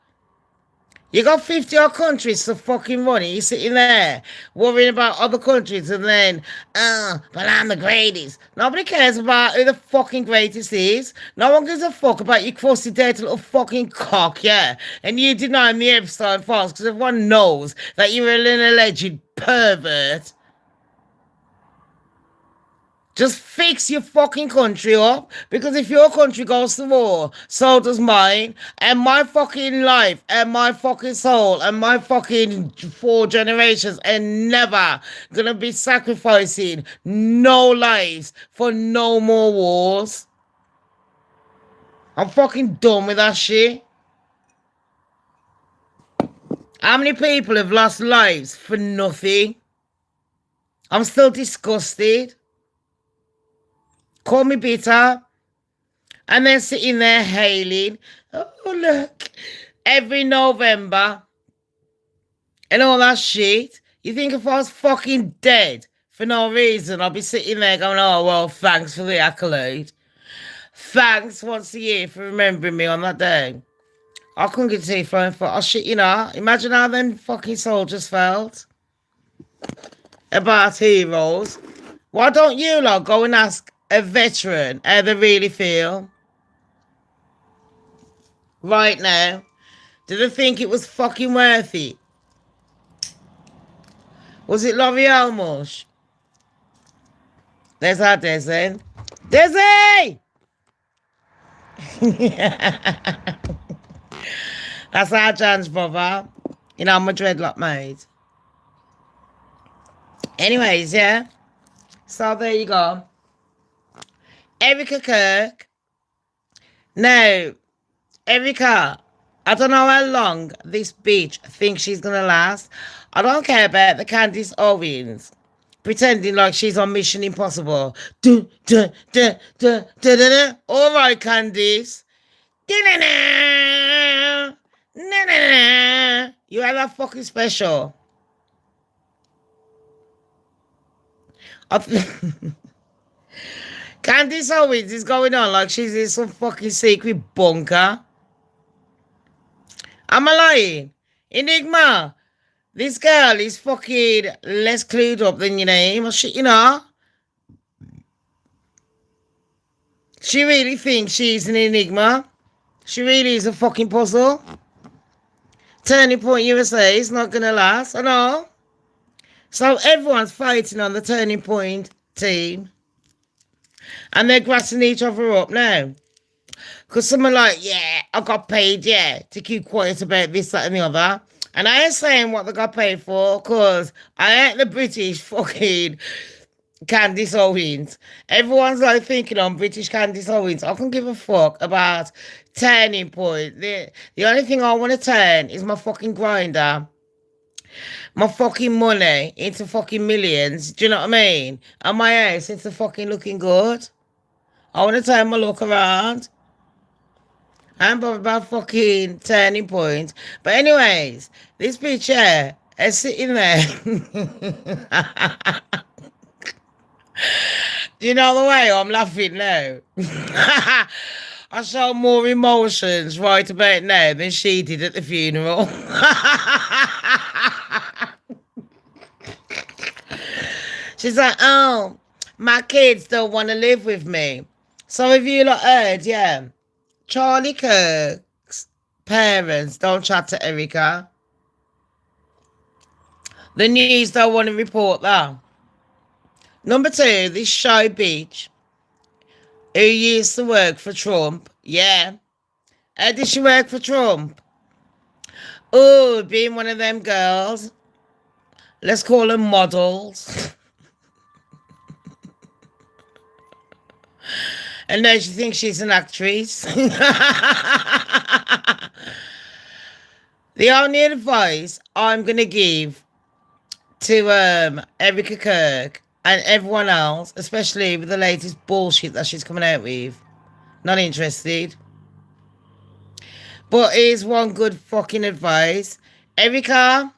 You got 50 odd countries to fucking run it. You're sitting there worrying about other countries and then, but I'm the greatest. Nobody cares about who the fucking greatest is. No one gives a fuck about your crusty, dirty little fucking cock, yeah? And you denying the Epstein files because everyone knows that you're an alleged pervert. Just fix your fucking country up, because if your country goes to war, so does mine, and my fucking life, and my fucking soul, and my fucking 4 generations are never gonna be sacrificing no lives for no more wars. I'm fucking done with that shit. How many people have lost lives for nothing? I'm still disgusted. Call me bitter. And they're sitting there hailing, oh, look, every November and all that shit. You think if I was fucking dead for no reason, I'd be sitting there going, oh, well, thanks for the accolade. Thanks once a year for remembering me on that day. I couldn't get teeth flowing for, oh, shit, imagine how them fucking soldiers felt about heroes. Why don't you, go and ask a veteran how they really feel right now? Do they think it was fucking worth it? Was it L'Oreal Mush? There's our Desi. Desi! That's our Jan's brother. I'm a dreadlock mate. Anyways, yeah. So there you go. Erica Kirk Now, Erica, I don't know how long this bitch thinks she's gonna last. I don't care about the Candice Owens pretending like she's on Mission Impossible. Dun, dun, dun, dun, dun, dun, dun. All right, Candice. Da-na-na. Na-na-na. You are that fucking special. Candice Owens is going on like she's in some fucking secret bunker. Am I lying? Enigma, this girl is fucking less clued up than your name. She really thinks she's an enigma. She really is a fucking puzzle. Turning Point USA is not gonna last. I know. So everyone's fighting on the Turning Point team. And they're grassing each other up now. Because some are like, yeah, I got paid, yeah, to keep quiet about this, that, and the other. And I ain't saying what they got paid for, because I ain't the British fucking Candice Owens. Everyone's like thinking I'm British Candice Owens. I can give a fuck about Turning Point. The only thing I want to turn is my fucking grinder. My fucking money into fucking millions. Do you know what I mean? And my house into fucking looking good. I want to turn my look around. I'm about fucking Turning Point. But anyways, this bitch here is sitting there. Do you know the way I'm laughing now? I show more emotions right about now than she did at the funeral. She's like, oh, my kids don't want to live with me. So have you lot heard, yeah? Charlie Kirk's parents don't chat to Erica. The news don't want to report that. Number two, this shy bitch who used to work for Trump. Yeah. How did she work for Trump? Oh, being one of them girls. Let's call them models. And now she thinks she's an actress. The only advice I'm going to give to Erica Kirk and everyone else, especially with the latest bullshit that she's coming out with, not interested. But here's one good fucking advice. Erica,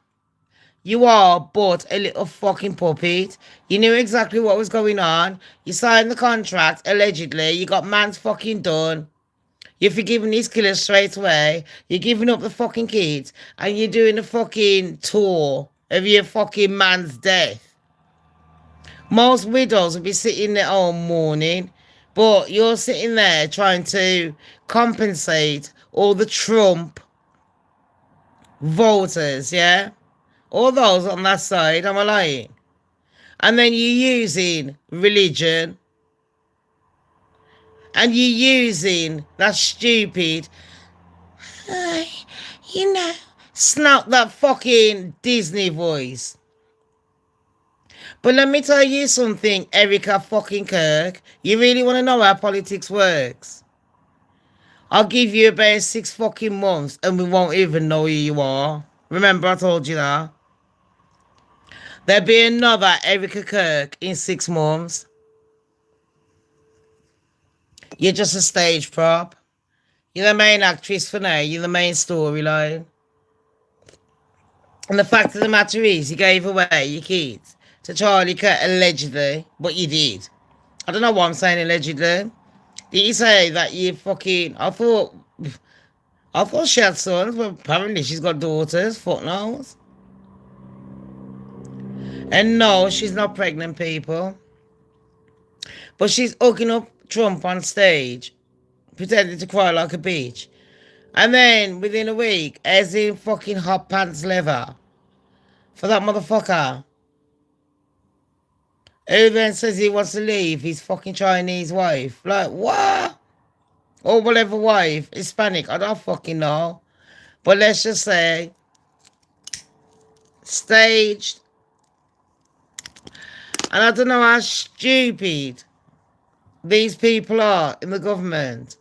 you are but a little fucking puppet. You knew exactly what was going on. You signed the contract, allegedly. You got man's fucking done. You're forgiving his killers straight away. You're giving up the fucking kids. And you're doing a fucking tour of your fucking man's death. Most widows will be sitting at home mourning. But you're sitting there trying to compensate all the Trump voters, yeah? All those on that side, am I lying? And then you're using religion. And you're using that stupid, snap that fucking Disney voice. But let me tell you something, Erica fucking Kirk. You really want to know how politics works? I'll give you about 6 fucking months and we won't even know who you are. Remember I told you that? There'll be another Erica Kirk in 6 months. You're just a stage prop. You're the main actress for now. You're the main storyline. And the fact of the matter is, you gave away your kids to Charlie Kirk allegedly, but you did. I don't know why I'm saying allegedly. Did you say that you fucking... I thought she had sons, but apparently she's got daughters. Fuck knows. And no, she's not pregnant, people. But she's hooking up Trump on stage, pretending to cry like a bitch. And then, within a week, as in fucking hot pants leather for that motherfucker. Who then says he wants to leave his fucking Chinese wife. Like, what? Or whatever wife. Hispanic, I don't fucking know. But let's just say, staged. And I don't know how stupid these people are in the government.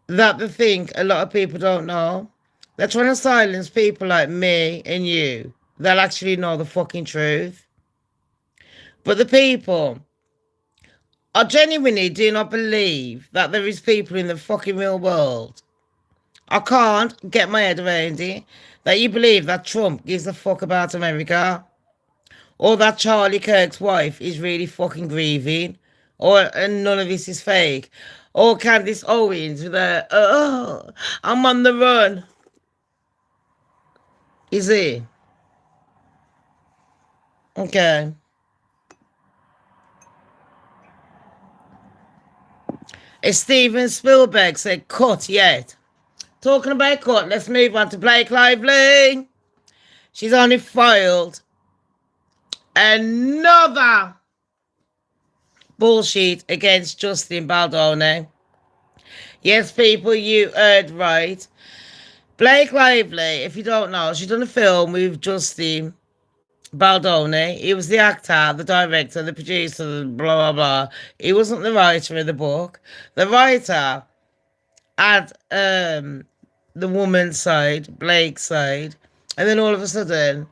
that the thing a lot of people don't know. They're trying to silence people like me and you that actually know the fucking truth. But the people, I genuinely do not believe that there is people in the fucking real world. I can't get my head around it. That you believe that Trump gives a fuck about America. Or that Charlie Kirk's wife is really fucking grieving. And none of this is fake. Or Candace Owens with a, oh, I'm on the run. Is it? Okay. If Steven Spielberg said cut yet. Talking about cut, let's move on to Blake Lively. She's only filed another bullshit against Justin Baldoni. Yes, people, you heard right. Blake Lively, if you don't know, she's done a film with Justin Baldoni. He was the actor, the director, the producer, blah, blah, blah. He wasn't the writer of the book. The writer had the woman's side, Blake's side, and then all of a sudden,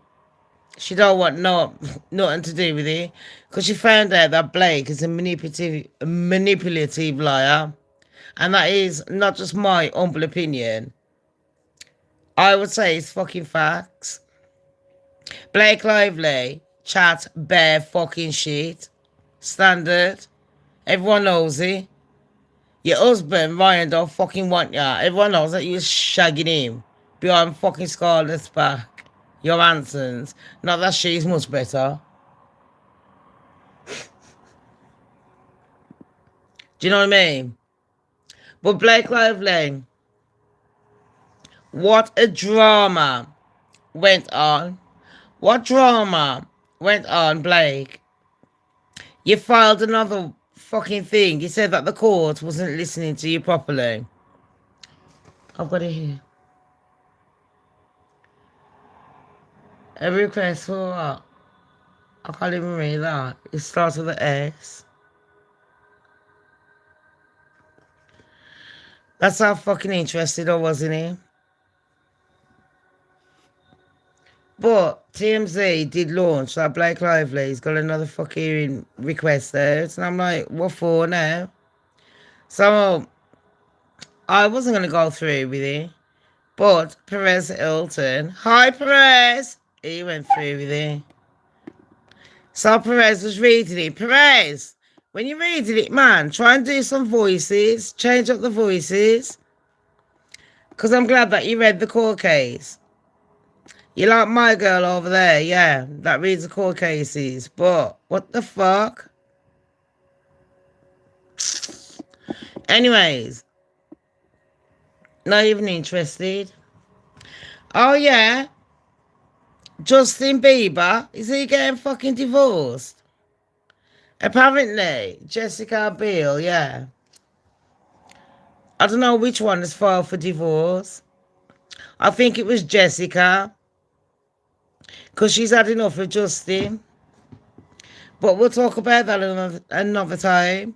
she don't want nothing to do with it because she found out that Blake is a manipulative liar, and that is not just my humble opinion. I would say it's fucking facts. Blake Lively chat bare fucking shit. Standard. Everyone knows it. Your husband, Ryan, don't fucking want ya. Everyone knows that you're shagging him behind fucking Scarlett's back. Your answers. Not that she's much better. Do you know what I mean? But Blake Lively, what a drama went on. What drama went on, Blake? You filed another fucking thing. You said that the court wasn't listening to you properly. I've got it here. A request for what? I can't even read that. It starts with an S. That's how fucking interested I was in him. But TMZ did launch that Blake Lively's got another fucking request there. And I'm like, what for now? So I wasn't going to go through with it. But Perez Hilton, hi Perez, he went through with it. So Perez was reading it. Perez, when you're reading it, man, try and do some voices. Change up the voices. Because I'm glad that you read the court case. You like my girl over there, yeah, that reads the court cases. But what the fuck? Anyways, not even interested. Oh yeah, Justin Bieber, is he getting fucking divorced? Apparently, Jessica Biel, yeah. I don't know which one has filed for divorce. I think it was Jessica. Because she's had enough of Justin. But we'll talk about that another time.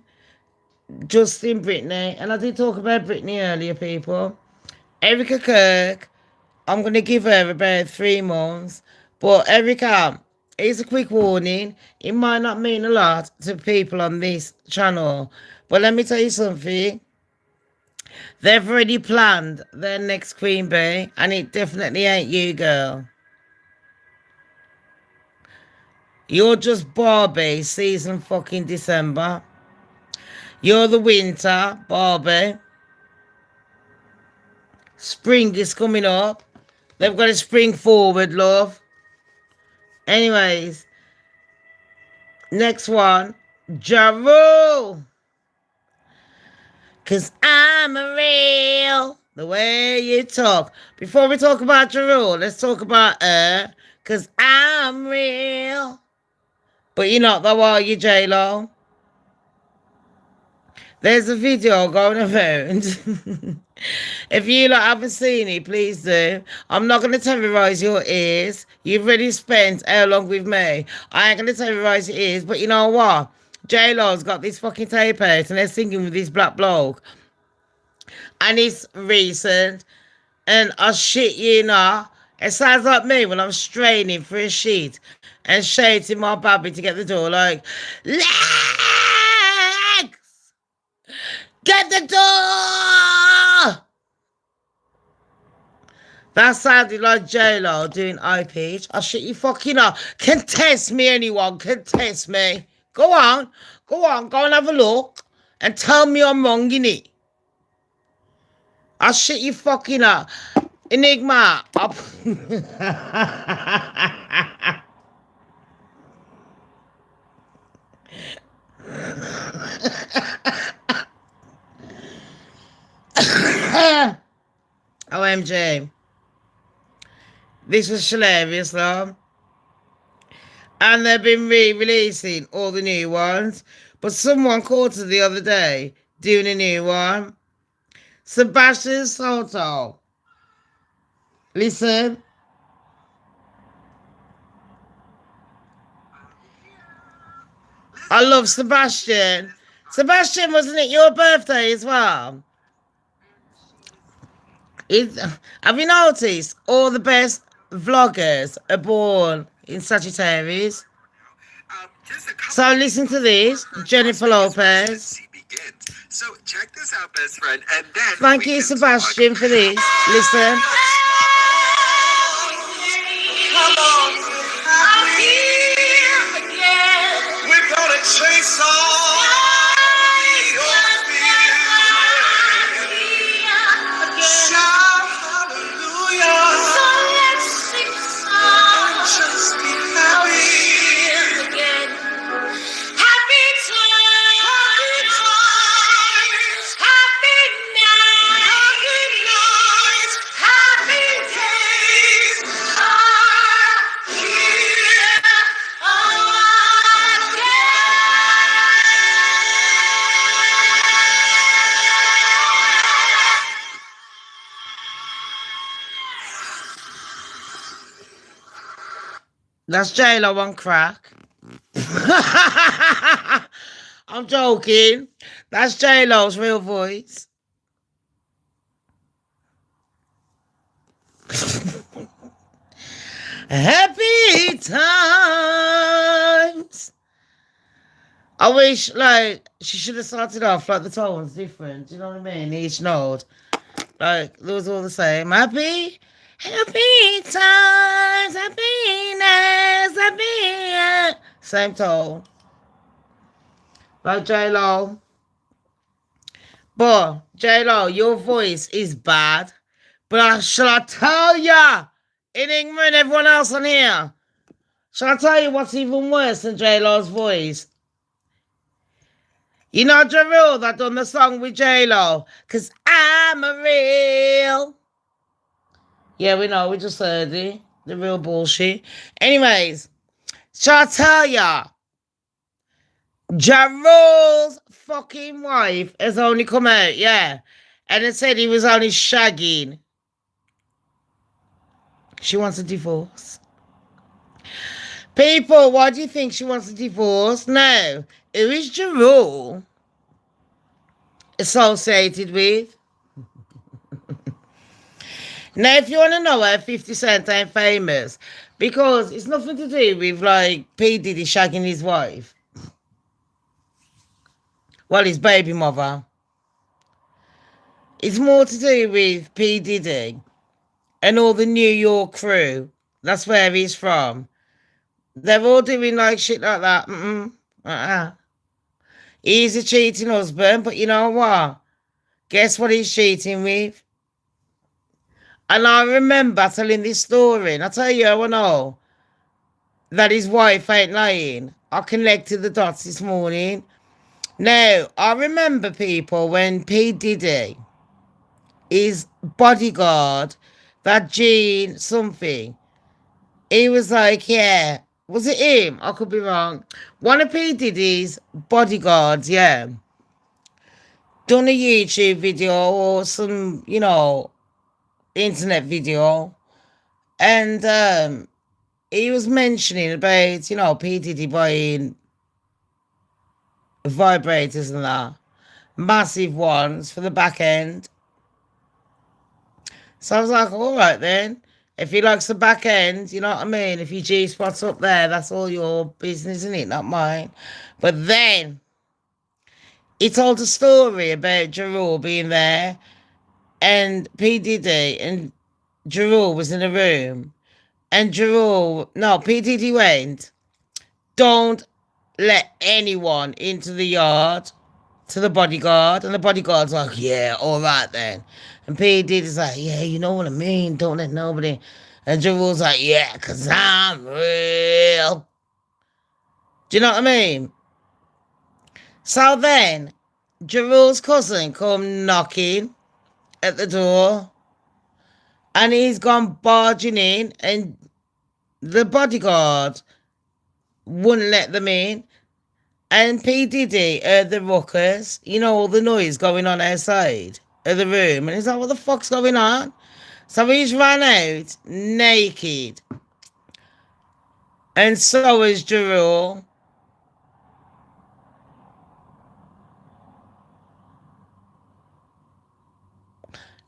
Justin, Britney. And I did talk about Britney earlier, people. Erica Kirk. I'm going to give her about 3 months. But Erica, here's a quick warning. It might not mean a lot to people on this channel. But let me tell you something. They've already planned their next Queen Bee. And it definitely ain't you, girl. You're just Barbie season fucking December. You're the winter, Barbie. Spring is coming up. They've got to spring forward, love. Anyways. Next one. Ja Rule. Cause I'm a real. The way you talk. Before we talk about Ja Rule, let's talk about her. Cause I'm real. But you're not though, are you, J-Lo? There's a video going around. If you haven't seen it, please do. I'm not going to terrorise your ears. You've already spent how long with me? I ain't going to terrorise your ears. But you know what? J-Lo's got this fucking tape out and they're singing with this black bloke. And it's recent. And I shit you not. It sounds like me when I'm straining for a shit and shouting my baby to get the door like, Legs! Get the door! That sounded like J-Lo doing eye peach. I shit you fucking up. Contest me, anyone. Contest me. Go on. Go on. Go and have a look. And tell me I'm wrong, innit? I shit you fucking up. Enigma. OMG. This was hilarious, though. And they've been re-releasing all the new ones. But someone caught her the other day doing a new one. Sebastian Soto. Listen. I love Sebastian. Sebastian, wasn't it your birthday as well? Have you noticed all the best vloggers are born in Sagittarius? So listen to this, Jennifer Lopez. So check this out, best friend, and then thank you, Sebastian, for this. Listen. We're gonna chase all your fears. Shout hallelujah. So let's sing songs. Just be happy. Happy times. Happy nights. Happy days are here That's J-Lo on crack. I'm joking. That's J-Lo's real voice. Happy times. I wish, like, she should have started off like the tones different. Do you know what I mean? Each note. Like, they was all the same. Happy times, happiness, happy. Same tone. Like J-Lo. But, J-Lo, your voice is bad. But shall I tell ya, in England and everyone else on here, shall I tell you what's even worse than J-Lo's voice? You know Ja Rule that done the song with J-Lo? Because I'm a real. Yeah, we know. We just heard it. The real bullshit. Anyways, shall I tell ya? Ja Rule's fucking wife has only come out, yeah. And it said he was only shagging. She wants a divorce. People, why do you think she wants a divorce? No. Who is Ja Rule associated with? Now, if you want to know why 50 Cent ain't famous, because it's nothing to do with, like, P. Diddy shagging his wife. Well, his baby mother. It's more to do with P. Diddy and all the New York crew. That's where he's from. They're all doing, like, shit like that. He's a cheating husband, but you know what? Guess what he's cheating with? And I remember telling this story, and I tell you, I know that his wife ain't lying. I connected the dots this morning. Now, I remember, people, when P. Diddy, his bodyguard, that Gene something, he was like, yeah, was it him? I could be wrong. One of P. Diddy's bodyguards, yeah, done a YouTube video or some, you know, internet video, and he was mentioning about, you know, P. Diddy buying vibrators and that, massive ones for the back end, So I was like, all right then. If he likes the back end, you know what I mean? If your G spot's up there, that's all your business, isn't it? Not mine. But then he told a story about Jarrell being there and P. Diddy and Jarrell was in a room. And Jarrell, no, P. Diddy went, don't let anyone into the yard to the bodyguard. And the bodyguard's like, yeah, all right then. And P. Diddy's like, yeah, you know what I mean? Don't let nobody. And Jarrell's like, yeah, because I'm real. Do you know what I mean? So then, Jarrell's cousin come knocking at the door. And he's gone barging in. And the bodyguard wouldn't let them in. And P. Diddy heard the ruckus, you know, all the noise going on outside of the room. And he's like, what the fuck's going on? So he's ran out naked. And so is Jarrell.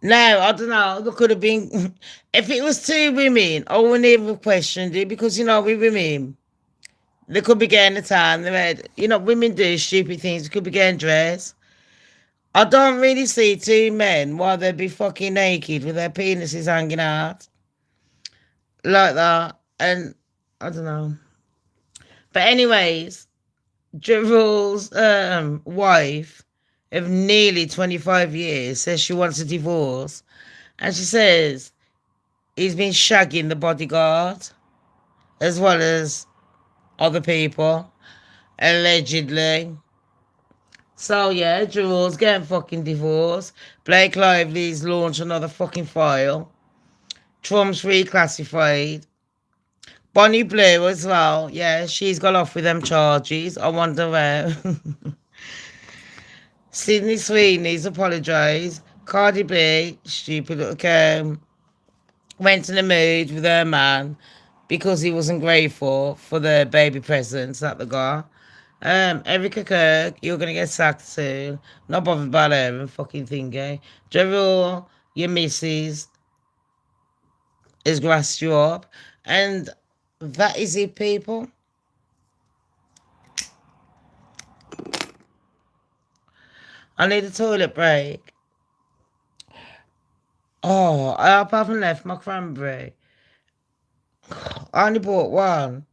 Now, I don't know, there could have been, if it was two women, I wouldn't even have questioned it because, you know, with women, they could be getting a tan. They had, you know, women do stupid things. They could be getting dressed. I don't really see two men while they'd be fucking naked with their penises hanging out like that. And I don't know. But anyways, Jarrell's wife of nearly 25 years says she wants a divorce. And she says he's been shagging the bodyguard as well as other people, allegedly. So yeah, Jarrell's getting fucking divorced. Blake Lively's launched another fucking file. Trump's reclassified. Bonnie Blue as well. Yeah, she's got off with them charges. I wonder where. Sydney Sweeney's apologised. Cardi B, stupid little cam, went in a mood with her man because he wasn't grateful for the baby presents that they got. Erica Kirk, you're gonna get sacked soon. Not bothered about her and fucking thingy. Jarrell, your missus has grassed you up. And that is it, people. I need a toilet break. Oh, I hope I haven't left my cranberry. I only bought one.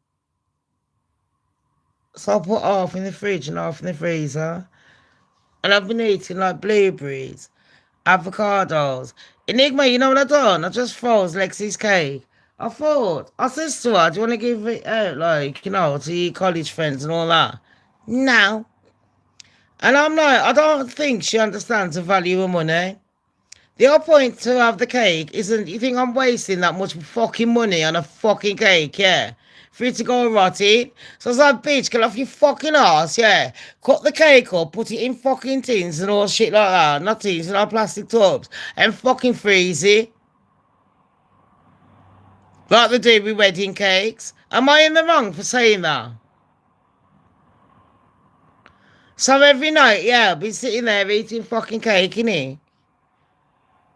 So I put half in the fridge and half in the freezer. And I've been eating like blueberries, avocados. Enigma, you know what I done? I just froze Lexi's cake. I said to her, do you want to give it out, like, you know, to your college friends and all that? No. And I'm like, I don't think she understands the value of money. The whole point to have the cake isn't, you think I'm wasting that much fucking money on a fucking cake, yeah? For it to go rotted. So I was like, bitch, get off your fucking ass, yeah? Cut the cake up, put it in fucking tins and all shit like that. Not tins, in all plastic tubs. And fucking freeze it. Like they do with wedding cakes. Am I in the wrong for saying that? So every night, yeah, I'll be sitting there eating fucking cake, innit?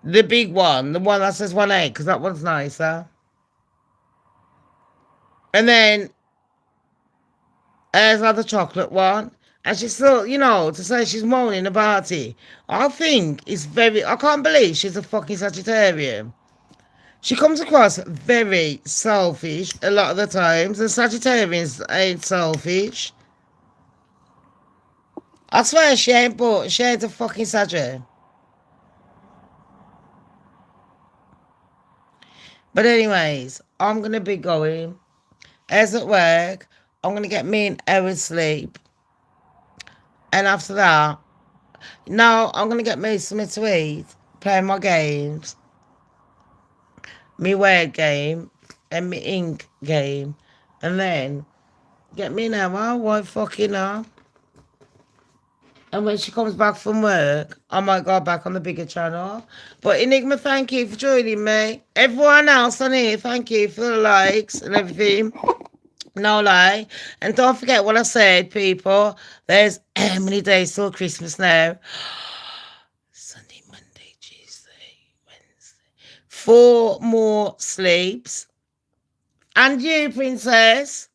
The big one, the one that says 1/8, because that one's nicer. And then there's another chocolate one. And she's still, you know, to say she's moaning about it. I think it's very, I can't believe she's a fucking Sagittarian. She comes across very selfish a lot of the times. And Sagittarians ain't selfish. I swear she ain't a fucking Sagittarian. But anyways, I'm going to be going. As at work, I'm going to get me an hour's sleep. And after that, now I'm going to get me something to eat, play my games, me word game, and me ink game. And then get me an hour, what fucking hell. And when she comes back from work, I might go back on the bigger channel. But Enigma, thank you for joining me. Everyone else on here, thank you for the likes and everything. No lie. And don't forget what I said, people. There's how many days till Christmas now? Sunday, Monday, Tuesday, Wednesday. 4 more sleeps. And you, princess,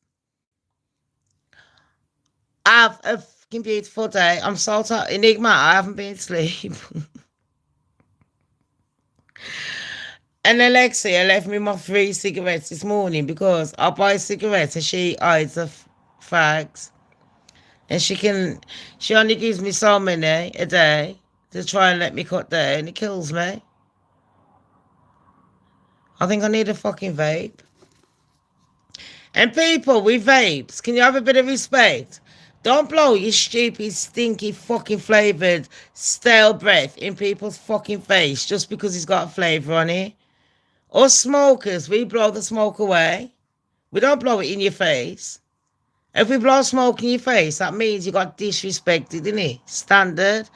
have a fucking beautiful day. I'm so tired. Enigma, I haven't been asleep. And Alexia left me my 3 cigarettes this morning because I buy cigarettes and she hides the fags. And she only gives me so many a day to try and let me cut down. It kills me. I think I need a fucking vape. And people with vapes, can you have a bit of respect? Don't blow your stupid, stinky, fucking flavoured, stale breath in people's fucking face just because it's got a flavour on it. Us smokers, we blow the smoke away. We don't blow it in your face. If we blow smoke in your face, that means you got disrespected, innit? Standard.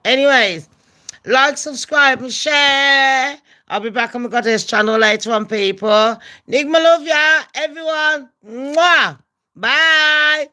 Anyways, like, subscribe, and share. I'll be back on my goddess channel later on, people. Nigma love ya, everyone. Mwah. Bye.